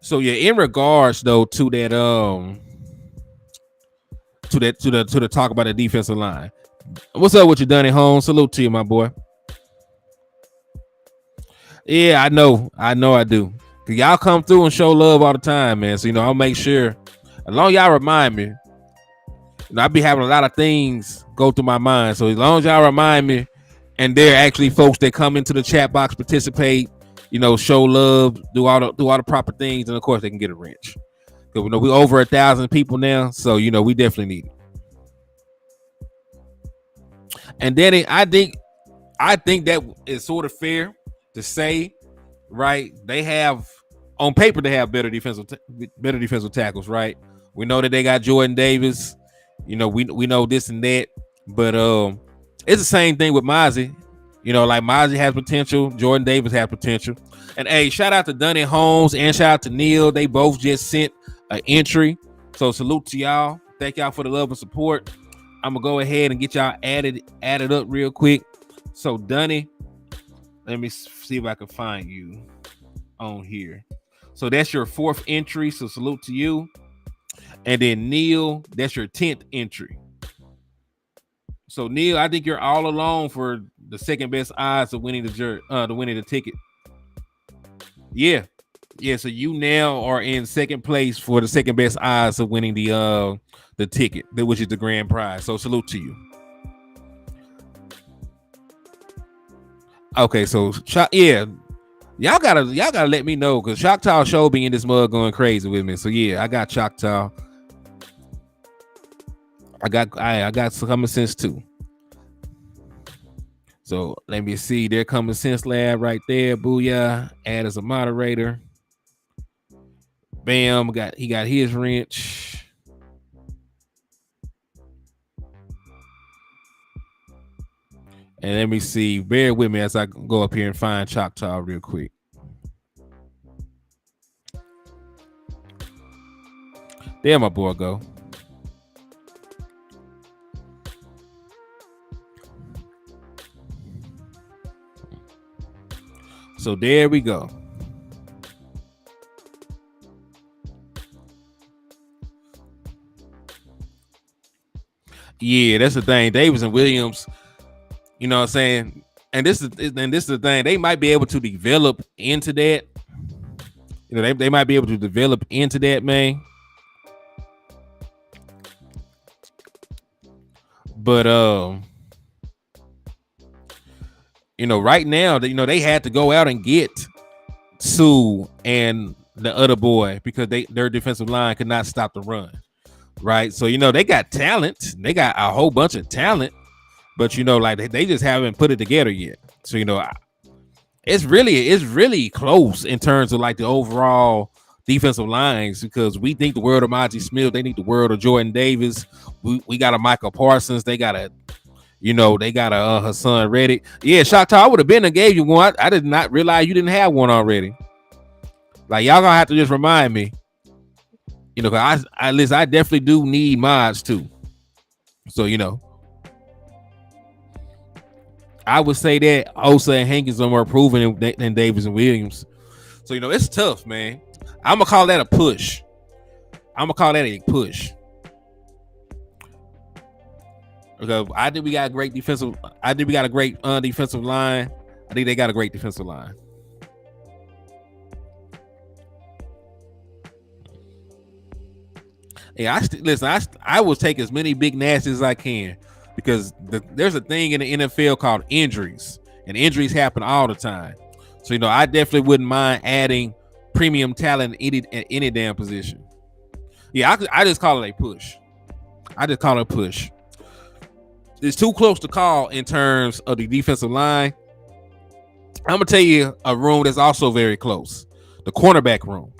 So yeah, in regards though to that to the talk about the defensive line. What's up with you, Dunny Holmes? Salute to you, my boy. Yeah, I do. Cause y'all come through and show love all the time, man. So I'll make sure. As long as y'all remind me, I be having a lot of things go through my mind. So as long as y'all remind me, and there are actually folks that come into the chat box, participate, show love, do all the proper things, and of course they can get a wrench. Because we over 1,000 people now, so we definitely need it. And then I think that is sort of fair to say, right? They have on paper they have better defensive tackles, right? We know that they got Jordan Davis. We know this and that, but it's the same thing with Mozzie. Like Mozzie has potential, Jordan Davis has potential. And hey, shout out to Dunny Holmes and shout out to Neil. They both just sent an entry. So salute to y'all. Thank y'all for the love and support. I'm gonna go ahead and get y'all added up real quick. So Dunny, let me see if I can find you on here. So that's your 4th entry. So salute to you. And then Neil, that's your 10th entry. So Neil, I think you're all alone for the second best odds of winning the ticket. Yeah. So you now are in second place for the second best odds of winning the ticket, which is the grand prize. So salute to you. Okay, so yeah, y'all gotta let me know because Choctaw Show be in this mug going crazy with me. So yeah, I got Choctaw. I got some common sense too. So let me see. There common sense lab right there. Booyah. Add as a moderator. Bam. He got his wrench. And let me see. Bear with me as I go up here and find Choctaw real quick. There my boy go. So there we go. Yeah, that's the thing. Davis and Williams, you know what I'm saying? And this is the thing. They might be able to develop into that. They might be able to develop into that, man. But right now, they had to go out and get Sue and the other boy because their defensive line could not stop the run. Right. So, they got talent. They got a whole bunch of talent, but like they just haven't put it together yet. So, it's really close in terms of like the overall defensive lines because we think the world of Monty Smith, they need the world of Jordan Davis. We got a Michael Parsons, they got a Hassan Reddick. Yeah, Choctaw, I would have been and gave you one. I did not realize you didn't have one already. Like y'all gonna have to just remind me. Cause I definitely do need mods too. So I would say that Osa and Hankins are more proven than Davis and Williams. So it's tough, man. I'm gonna call that a push. Because I think we got a great defensive. I think we got a great defensive line. I think they got a great defensive line. Yeah, I will take as many big nasties as I can because there's a thing in the NFL called injuries, and injuries happen all the time. So I definitely wouldn't mind adding premium talent at any damn position. Yeah, I just call it a push. It's too close to call in terms of the defensive line. I'm gonna tell you a room that's also very close, the cornerback room.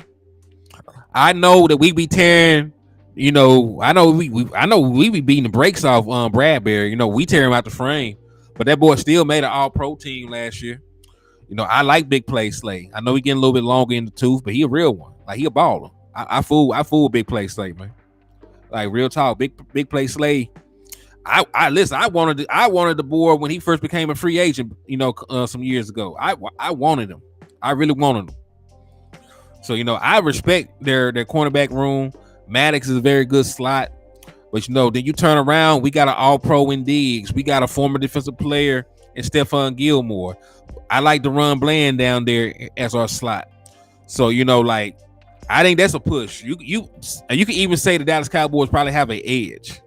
I know that we be tearing. I know we be beating the brakes off Bradbury. We tear him out the frame, but that boy still made an All-Pro team last year. I like Big Play Slay. I know he getting a little bit longer in the tooth, but he a real one. Like he a baller. I fool Big Play Slay, man. Like real talk, Big Play Slay. I listen. I wanted the boy when he first became a free agent. Some years ago. I wanted him. I really wanted him. So I respect their cornerback room. Maddox is a very good slot, but then you turn around, we got an All-Pro in Diggs, we got a former defensive player in Stephon Gilmore. I like to run Bland down there as our slot. So like I think that's a push. You can even say the Dallas Cowboys probably have an edge.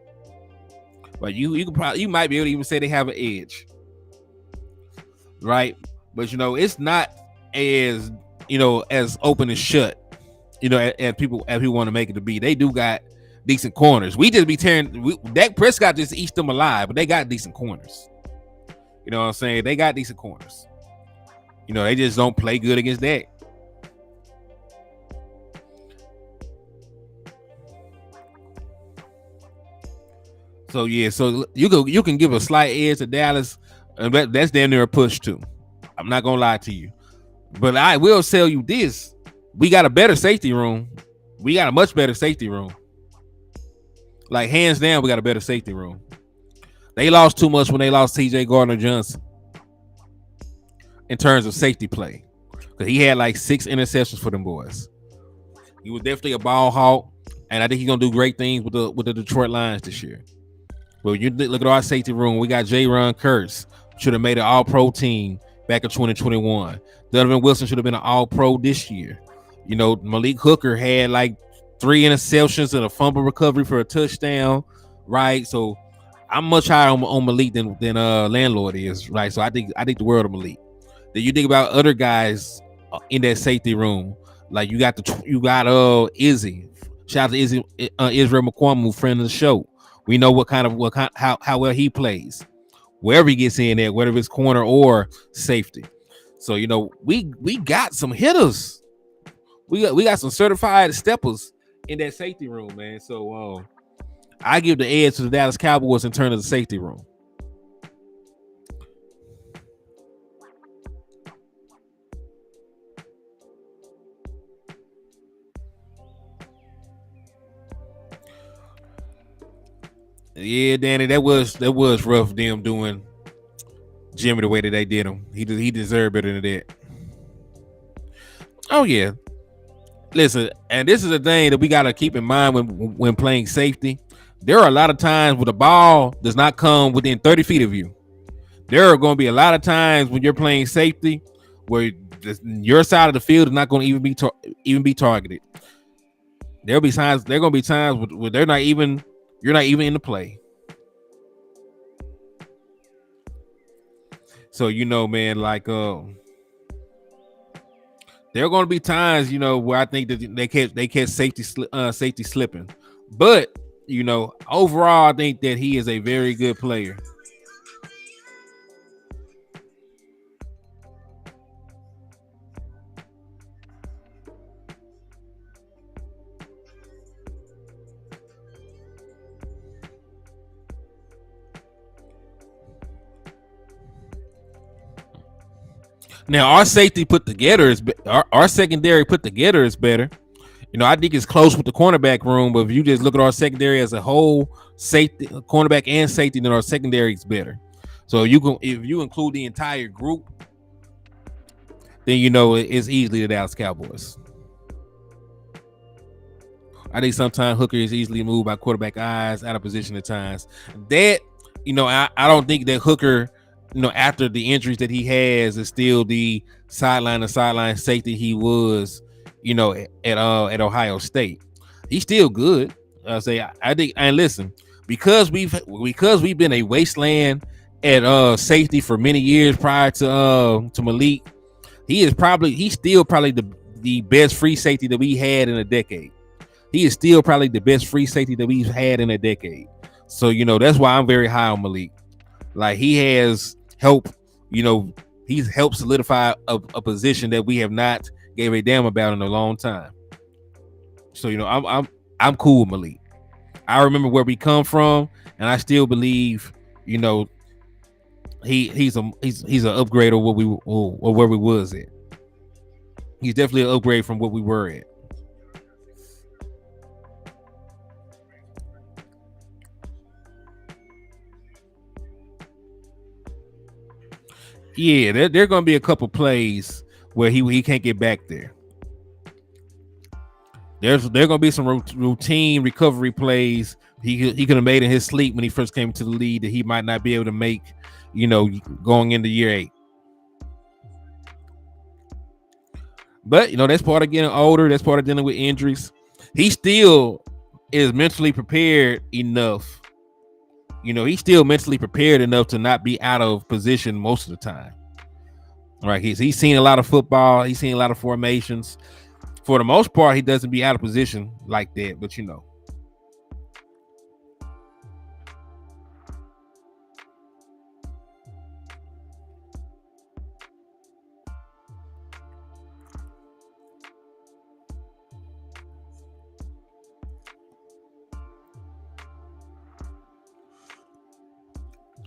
But you might be able to even say they have an edge. Right? But it's not as as open and shut, as people want to make it to be. They do got decent corners. We just be tearing Dak Prescott just eats them alive, but they got decent corners. You know what I'm saying? They got decent corners. They just don't play good against Dak. So yeah, so you can give a slight edge to Dallas, and that's damn near a push too. I'm not gonna lie to you, but I will tell you this: we got a better safety room. We got a much better safety room. Like hands down, we got a better safety room. They lost too much when they lost T.J. Gardner-Johnson in terms of safety play, because he had like 6 interceptions for them boys. He was definitely a ball hawk, and I think he's gonna do great things with the Detroit Lions this year. Well, you look at our safety room. We got J-Ron Kurtz, should have made an All-Pro team back in 2021. Donovan Wilson should have been an All-Pro this year. Malik Hooker had like 3 interceptions and a fumble recovery for a touchdown, right? So I'm much higher on Malik than Landlord is, right? So I think the world of Malik. Then you think about other guys in that safety room, like you got Izzy. Shout out to Izzy, Israel McCoy, friend of the show. We know how well he plays, wherever he gets in there, whether it's corner or safety. So we got some hitters. We got some certified steppers in that safety room, man. So I give the edge to the Dallas Cowboys in terms of the safety room. Yeah, Danny, that was rough. Them doing Jimmy the way that they did him. He deserved better than that. Oh yeah. Listen, and this is the thing that we got to keep in mind when playing safety. There are a lot of times where the ball does not come within 30 feet of you. There are going to be a lot of times when you're playing safety where your side of the field is not going to even be targeted. There going to be times where you're not even in the play. So man, like there are going to be times where I think that they catch safety slipping, but overall I think that he is a very good player. Now our safety put together is our secondary put together is better. I think it's close with the cornerback room, but if you just look at our secondary as a whole, safety, cornerback and safety, then our secondary is better. So if you include the entire group, then it's easily the Dallas Cowboys. I think sometimes Hooker is easily moved by quarterback eyes, out of position at times. That I don't think that Hooker, after the injuries that he has, is still the sideline safety he was, at Ohio State. He's still good. I think, and listen, because we've been a wasteland at safety for many years prior to Malik, he's still probably the best free safety that we had in a decade. He is still probably the best free safety that we've had in a decade. So that's why I'm very high on Malik. Like he has helped, he's helped solidify a position that we have not gave a damn about in a long time. So I'm cool with Malik. I remember where we come from, and I still believe he's an upgrade of where we was at. He's definitely an upgrade from what we were at. Yeah, there are going to be a couple plays where he can't get back there. There gonna be some routine recovery plays he could have made in his sleep when he first came to the league that he might not be able to make, going into year 8. But that's part of getting older. That's part of dealing with injuries. He still is mentally prepared enough. He's still mentally prepared enough to not be out of position most of the time. Right? He's seen a lot of football. He's seen a lot of formations. For the most part, he doesn't be out of position like that. But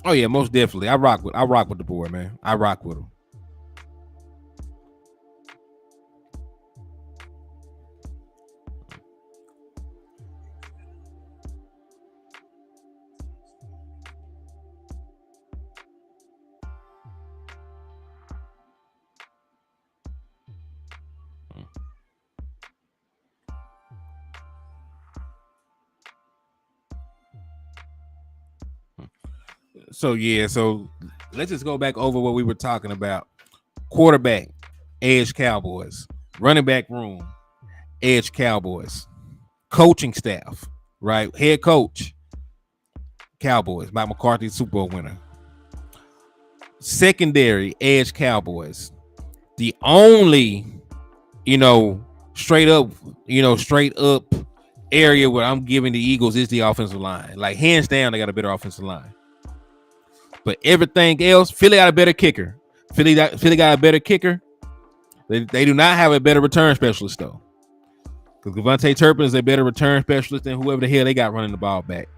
oh yeah, most definitely. I rock with the board, man. I rock with him. So let's just go back over what we were talking about. Quarterback, edge Cowboys. Running back room, edge Cowboys. Coaching staff, right? Head coach, Cowboys. Mike McCarthy, Super Bowl winner. Secondary, edge Cowboys. The only, straight up, area where I'm giving the Eagles is the offensive line. Like hands down, they got a better offensive line. But everything else, Philly got a better kicker. Philly got a better kicker. They do not have a better return specialist though. Because Devontae Turpin is a better return specialist than whoever the hell they got running the ball back.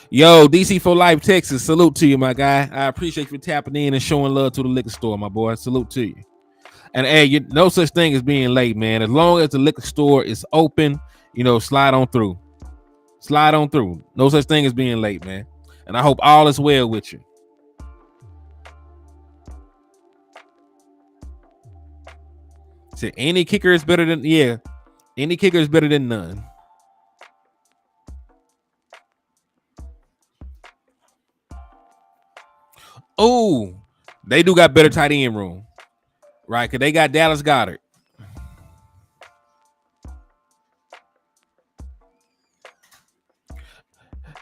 Yo, DC for Life, Texas. Salute to you, my guy. I appreciate you tapping in and showing love to the liquor store, my boy. Salute to you. And hey, no such thing as being late, man. As long as the liquor store is open, slide on through. Slide on through. No such thing as being late, man. And I hope all is well with you. So any kicker is better than any kicker is better than none. Oh, they do got better tight end room, right? Because they got Dallas Goedert.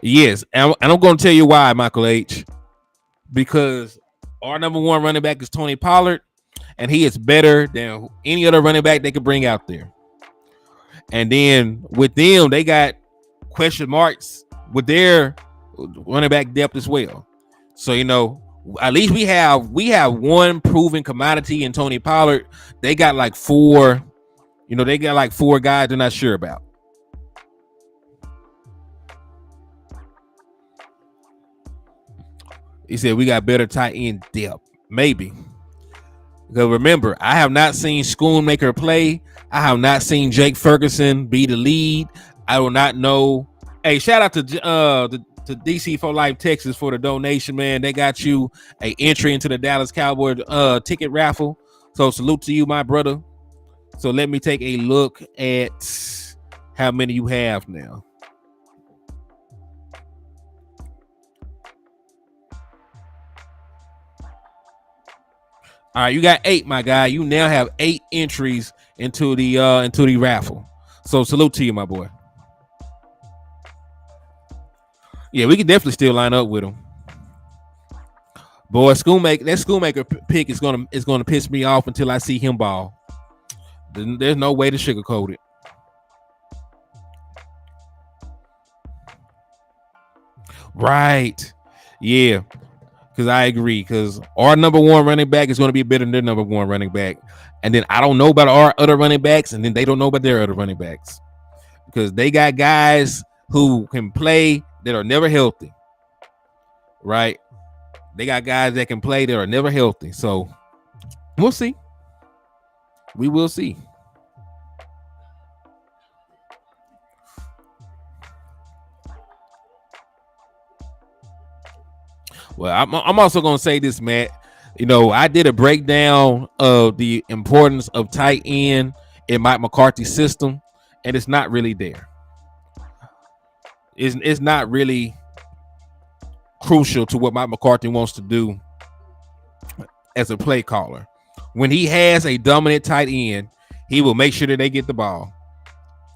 Yes, and I'm going to tell you why, Michael H. Because our number one running back is Tony Pollard, and he is better than any other running back they could bring out there. And then with them, they got question marks with their running back depth as well. So at least we have one proven commodity in Tony Pollard. They got like four, they got like four guys they're not sure about. He said we got better tight end depth. Maybe. Because remember, I have not seen Schoonmaker play. I have not seen Jake Ferguson be the lead. I will not know. Hey, shout out to DC for Life Texas for the donation, man. They got you a entry into the Dallas Cowboys ticket raffle. So salute to you, my brother. So let me take a look at how many you have now. All right, you got 8, my guy. You now have 8 entries into the raffle. So salute to you, my boy. Yeah, we can definitely still line up with him. Boy, Schoonmaker pick is gonna piss me off until I see him ball. There's no way to sugarcoat it. Right. Yeah. Because I agree. Because our number one running back is going to be better than their number one running back. And then I don't know about our other running backs. And then they don't know about their other running backs. Because they got guys who can play that are never healthy. Right? They got guys that can play that are never healthy. So we'll see. We will see. Well, I'm also going to say this, Matt. I did a breakdown of the importance of tight end in Mike McCarthy's system, and it's not really there. It's not really crucial to what Mike McCarthy wants to do as a play caller. When he has a dominant tight end, he will make sure that they get the ball.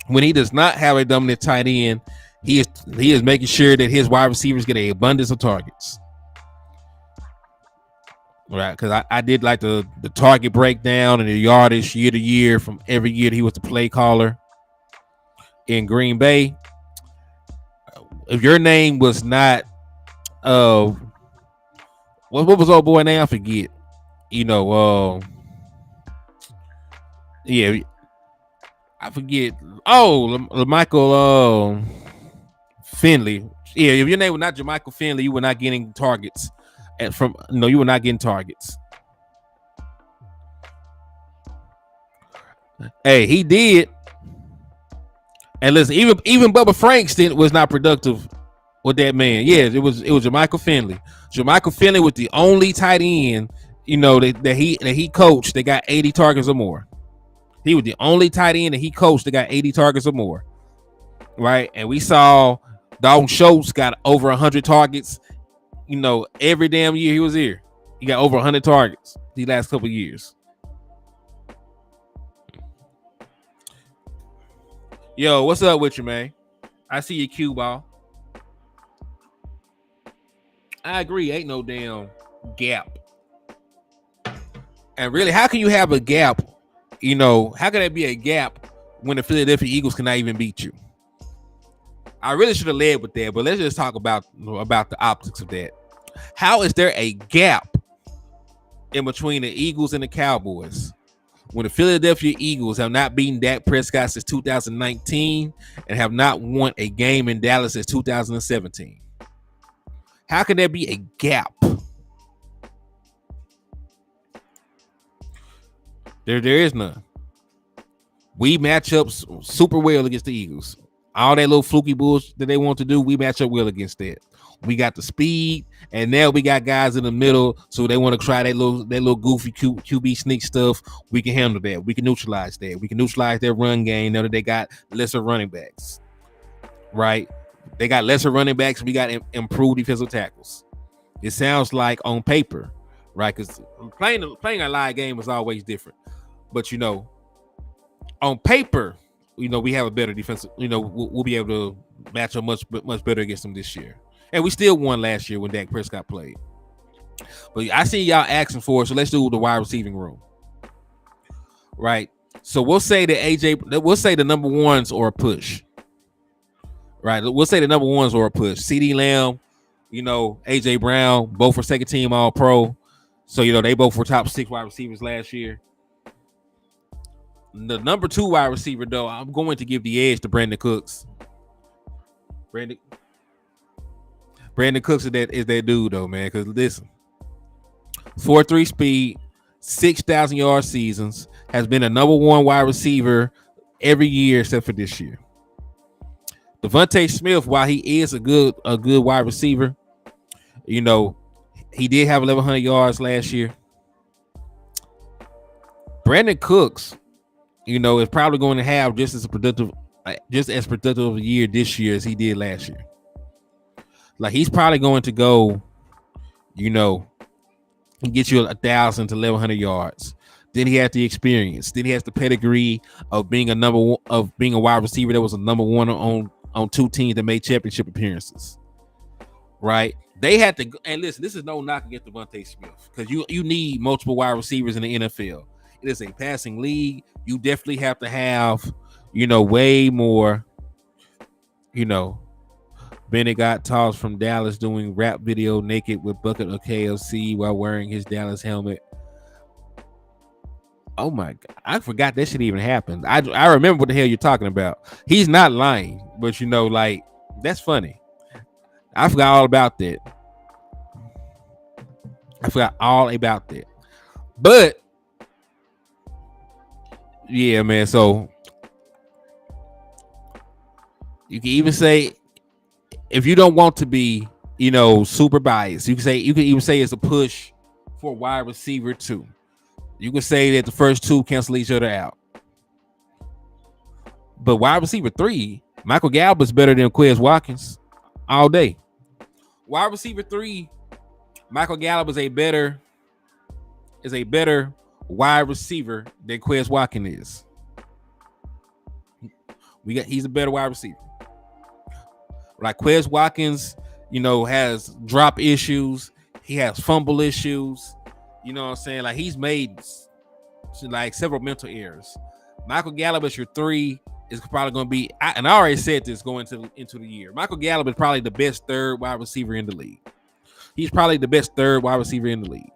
When he does not have a dominant tight end, he is making sure that his wide receivers get an abundance of targets. Right, because I did like the target breakdown and the yardage year to year from every year that he was the play caller in Green Bay. If your name was not what was old boy name? I forget. Yeah, I forget. Oh, Michael Finley. Yeah, if your name was not Jermichael Finley, you were not getting targets. You were not getting targets. Hey, he did. And listen, even Bubba Frankston was not productive with that man. Yeah, it was Jermichael Finley. Jermichael Finley was the only tight end, that he coached that got 80 targets or more. He was the only tight end that he coached that got 80 targets or more. Right? And we saw Dalton Schultz got over 100 targets, every damn year he was here. He got over 100 targets these last couple of years. Yo, what's up with you, man? I see your cue ball. I agree. Ain't no damn gap. And really, how can you have a gap? How can there be a gap when the Philadelphia Eagles cannot even beat you? I really should have led with that, but let's just talk about the optics of that. How is there a gap in between the Eagles and the Cowboys when the Philadelphia Eagles have not beaten Dak Prescott since 2019 and have not won a game in Dallas since 2017? How can there be a gap? There is none. We match up super well against the Eagles. All that little fluky bullshit that they want to do, we match up well against that. We got the speed, and now we got guys in the middle, so they want to try that little goofy QB sneak stuff. We can handle that. We can neutralize that. We can neutralize their run game now that they got lesser running backs. Right? They got lesser running backs. We got improved defensive tackles. It sounds like on paper, right? Because playing a live game is always different. But on paper, we have a better defensive. We'll be able to match up much better against them this year. And we still won last year when Dak Prescott played. But I see y'all asking for it, so let's do the wide receiving room. Right? So we'll say that we'll say the number ones or a push. Right? We'll say the number ones or a push. CeeDee Lamb, AJ Brown, both were second team All-Pro. So, they both were top 6 wide receivers last year. The number 2 wide receiver, though, I'm going to give the edge to Brandon Cooks. Brandon Cooks is that dude, though, man. Because listen, 4.3 speed, 6,000 yard seasons, has been a number 1 wide receiver every year except for this year. Devontae Smith, while he is a good wide receiver, he did have 1,100 yards last year. Brandon Cooks, is probably going to have just as productive a year this year as he did last year. Like, he's probably going to go, and get you 1,000 to 1,100 yards. Then he has the experience. Then he has the pedigree of being a wide receiver that was a number 1 on 2 teams that made championship appearances. Right? They had to, and listen, this is no knock against Devontae Smith, because you need multiple wide receivers in the NFL. It is a passing league. You definitely have to have, way more, Bennett got tossed from Dallas doing rap video naked with bucket of KFC while wearing his Dallas helmet. Oh my God. I forgot that shit even happened. I remember what the hell you're talking about. He's not lying, but that's funny. I forgot all about that. But yeah, man. So you can even say, if you don't want to be, super biased, you can even say it's a push for wide receiver 2. You can say that the first 2 cancel each other out. But wide receiver 3, Michael Gallup is better than Quez Watkins all day. Wide receiver 3, Michael Gallup is a better wide receiver than Quez Watkins is. He's a better wide receiver. Like Quez Watkins, has drop issues. He has fumble issues. You know what I'm saying? Like he's made like several mental errors. Michael Gallup is your 3 is probably going to be, and I already said this going into the year. Michael Gallup is probably the best 3rd wide receiver in the league. He's probably the best 3rd wide receiver in the league.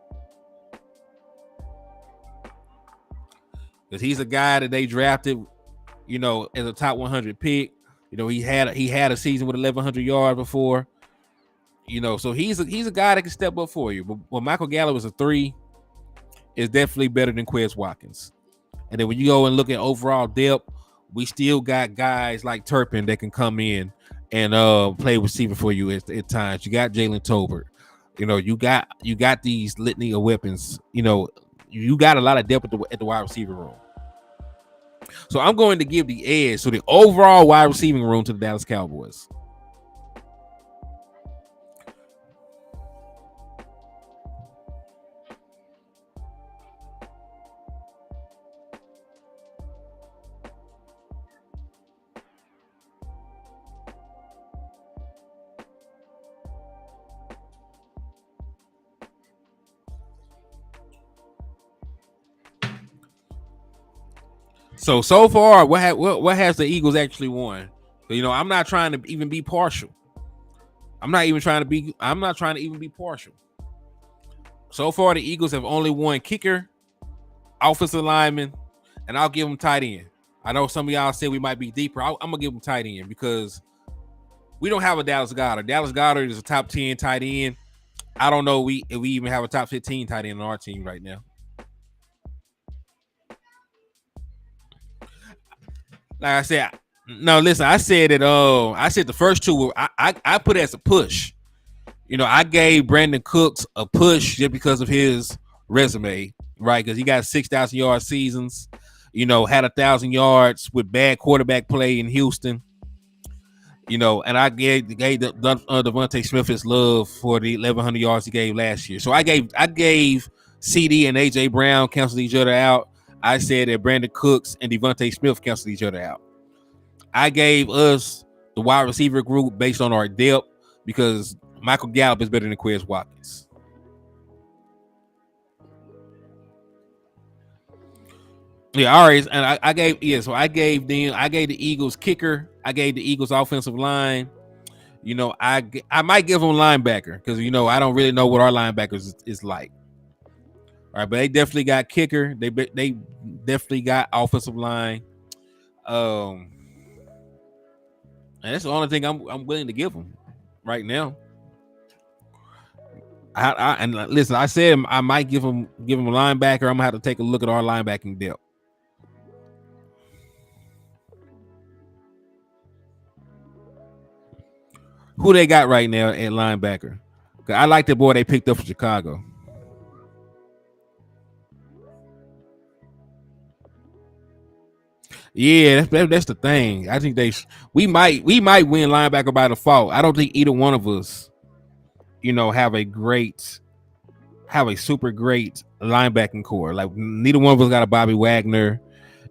Because he's a guy that they drafted, as a top 100 pick. He had a season with 1,100 yards before. So he's a guy that can step up for you. But Michael Gallup is a 3, is definitely better than Quez Watkins. And then when you go and look at overall depth, we still got guys like Turpin that can come in and play receiver for you at times. You got Jalen Tolbert. You got these litany of weapons. You got a lot of depth at the wide receiver room. So I'm going to give the edge to the overall wide receiving room to the Dallas Cowboys. So far, what has the Eagles actually won? I'm not trying to even be partial. I'm not trying to even be partial. So far, the Eagles have only won kicker, offensive lineman, and I'll give them tight end. I know some of y'all said we might be deeper. I'm gonna give them tight end because we don't have a Dallas Goedert. Dallas Goedert is a top 10 tight end. I don't know if we even have a top 15 tight end on our team right now. Like I said, no, listen, I said that I said the first 2 I put it as a push. I gave Brandon Cooks a push just because of his resume, right? Because he got 6,000 yard seasons, had 1,000 yards with bad quarterback play in Houston. And I gave Devontae Smith his love for the 1,100 yards he gave last year. So I gave CD and AJ Brown canceled each other out. I said that Brandon Cooks and Devontae Smith canceled each other out. I gave us the wide receiver group based on our depth because Michael Gallup is better than Quez Watkins. Yeah, all right. And I gave the Eagles kicker. I gave the Eagles offensive line. I might give them linebacker because I don't really know what our linebackers is like. All right, but they definitely got kicker. They definitely got offensive line. And that's the only thing I'm willing to give them right now. And listen, I said I might give them a linebacker. I'm gonna have to take a look at our linebacking depth. Who they got right now at linebacker? I like the boy they picked up from Chicago. Yeah, that's the thing. I think we might win linebacker by default. I don't think either one of us, have a super great linebacking core. Like neither one of us got a Bobby Wagner,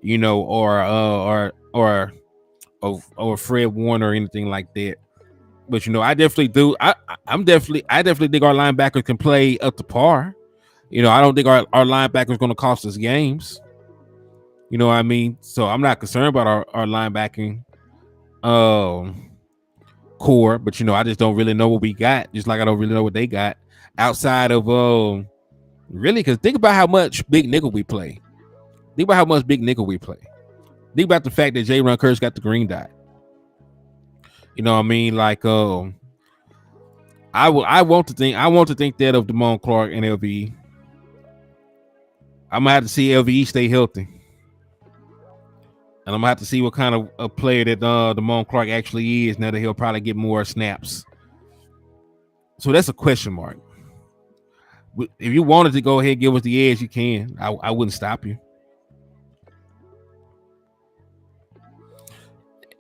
or Fred Warner or anything like that. But I definitely do. I definitely think our linebackers can play up to par. I don't think our linebackers going to cost us games. You know what I mean? So I'm not concerned about our linebacking core, but I just don't really know what we got. Just like I don't really know what they got outside of really, because think about how much big nickel we play. Think about Think about the fact that J. Ron Curse got the green dot. You know what I mean? Like I want to think that of Damone Clark and LVE. I'm gonna have to see LVE stay healthy. And I'm gonna have to see what kind of a player that Damone Clark actually is now that he'll probably get more snaps. So that's a question mark. If you wanted to go ahead and give us the edge, you can. I wouldn't stop you.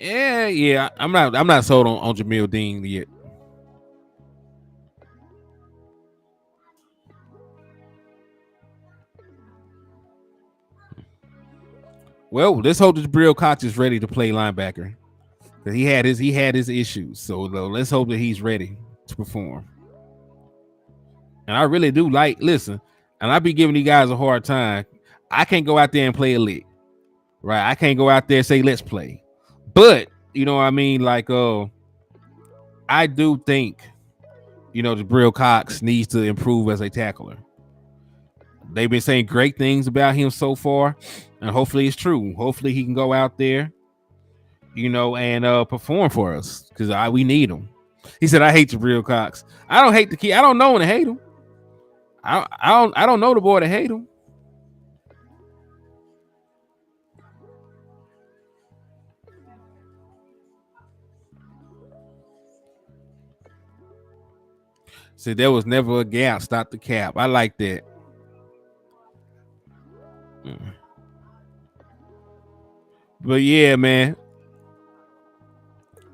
Yeah. I'm not sold on Jamil Dean yet. Well, let's hope that Jabril Cox is ready to play linebacker. Because he had his issues. So let's hope that he's ready to perform. And I really do listen, and I be giving you guys a hard time. I can't go out there and play a lick. Right. I can't go out there and say let's play. But you know what I mean? I do think, Jabril Cox needs to improve as a tackler. They've been saying great things about him so far, and hopefully it's true. Hopefully he can go out there, and perform for us because we need him. He said, "I hate Jabril Cox. I don't hate the kid. I don't know when to hate him. I don't know the boy to hate him." Said there was never a gap. Stop the cap. I like that. But yeah, man,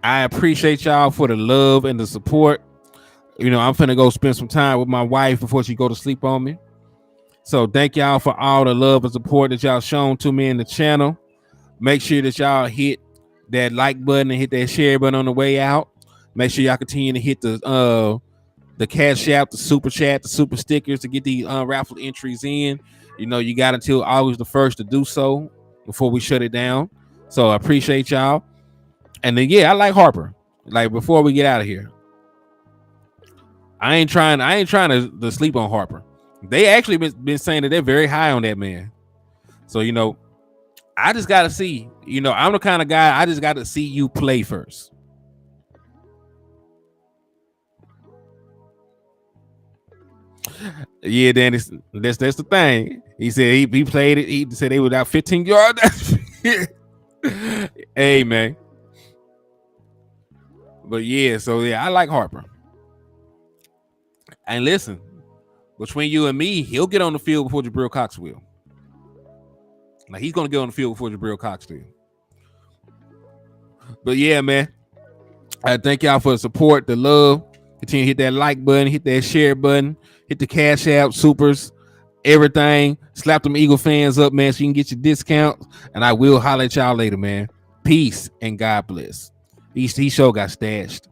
I appreciate y'all for the love and the support. I'm finna go spend some time with my wife before she go to sleep on me. So thank y'all for all the love and support that y'all shown to me in the channel. Make sure that y'all hit that like button and hit that share button on the way out. Make sure y'all continue to hit the Cash App, the Super Chat, the Super Stickers to get the raffle entries in. You got until August the 1st to do so before we shut it down. So I appreciate y'all. And then I like Harper. Like before we get out of here, I ain't trying to sleep on Harper. They actually been saying that they're very high on that man. So I just gotta see. I'm the kind of guy I just gotta see you play first. Yeah, Dan, that's the thing. He said he played it. He said they were out 15 yards. Hey, man. But I like Harper. And listen, between you and me, he'll get on the field before Jabril Cox will. Like he's gonna get on the field before Jabril Cox will. But yeah, man. I thank y'all for the support, the love. Continue to hit that like button, hit that share button, hit the Cash App, supers, everything. Slap them Eagle fans up, man, so you can get your discounts. And I will holler at y'all later, man. Peace and God bless. He sure got stashed.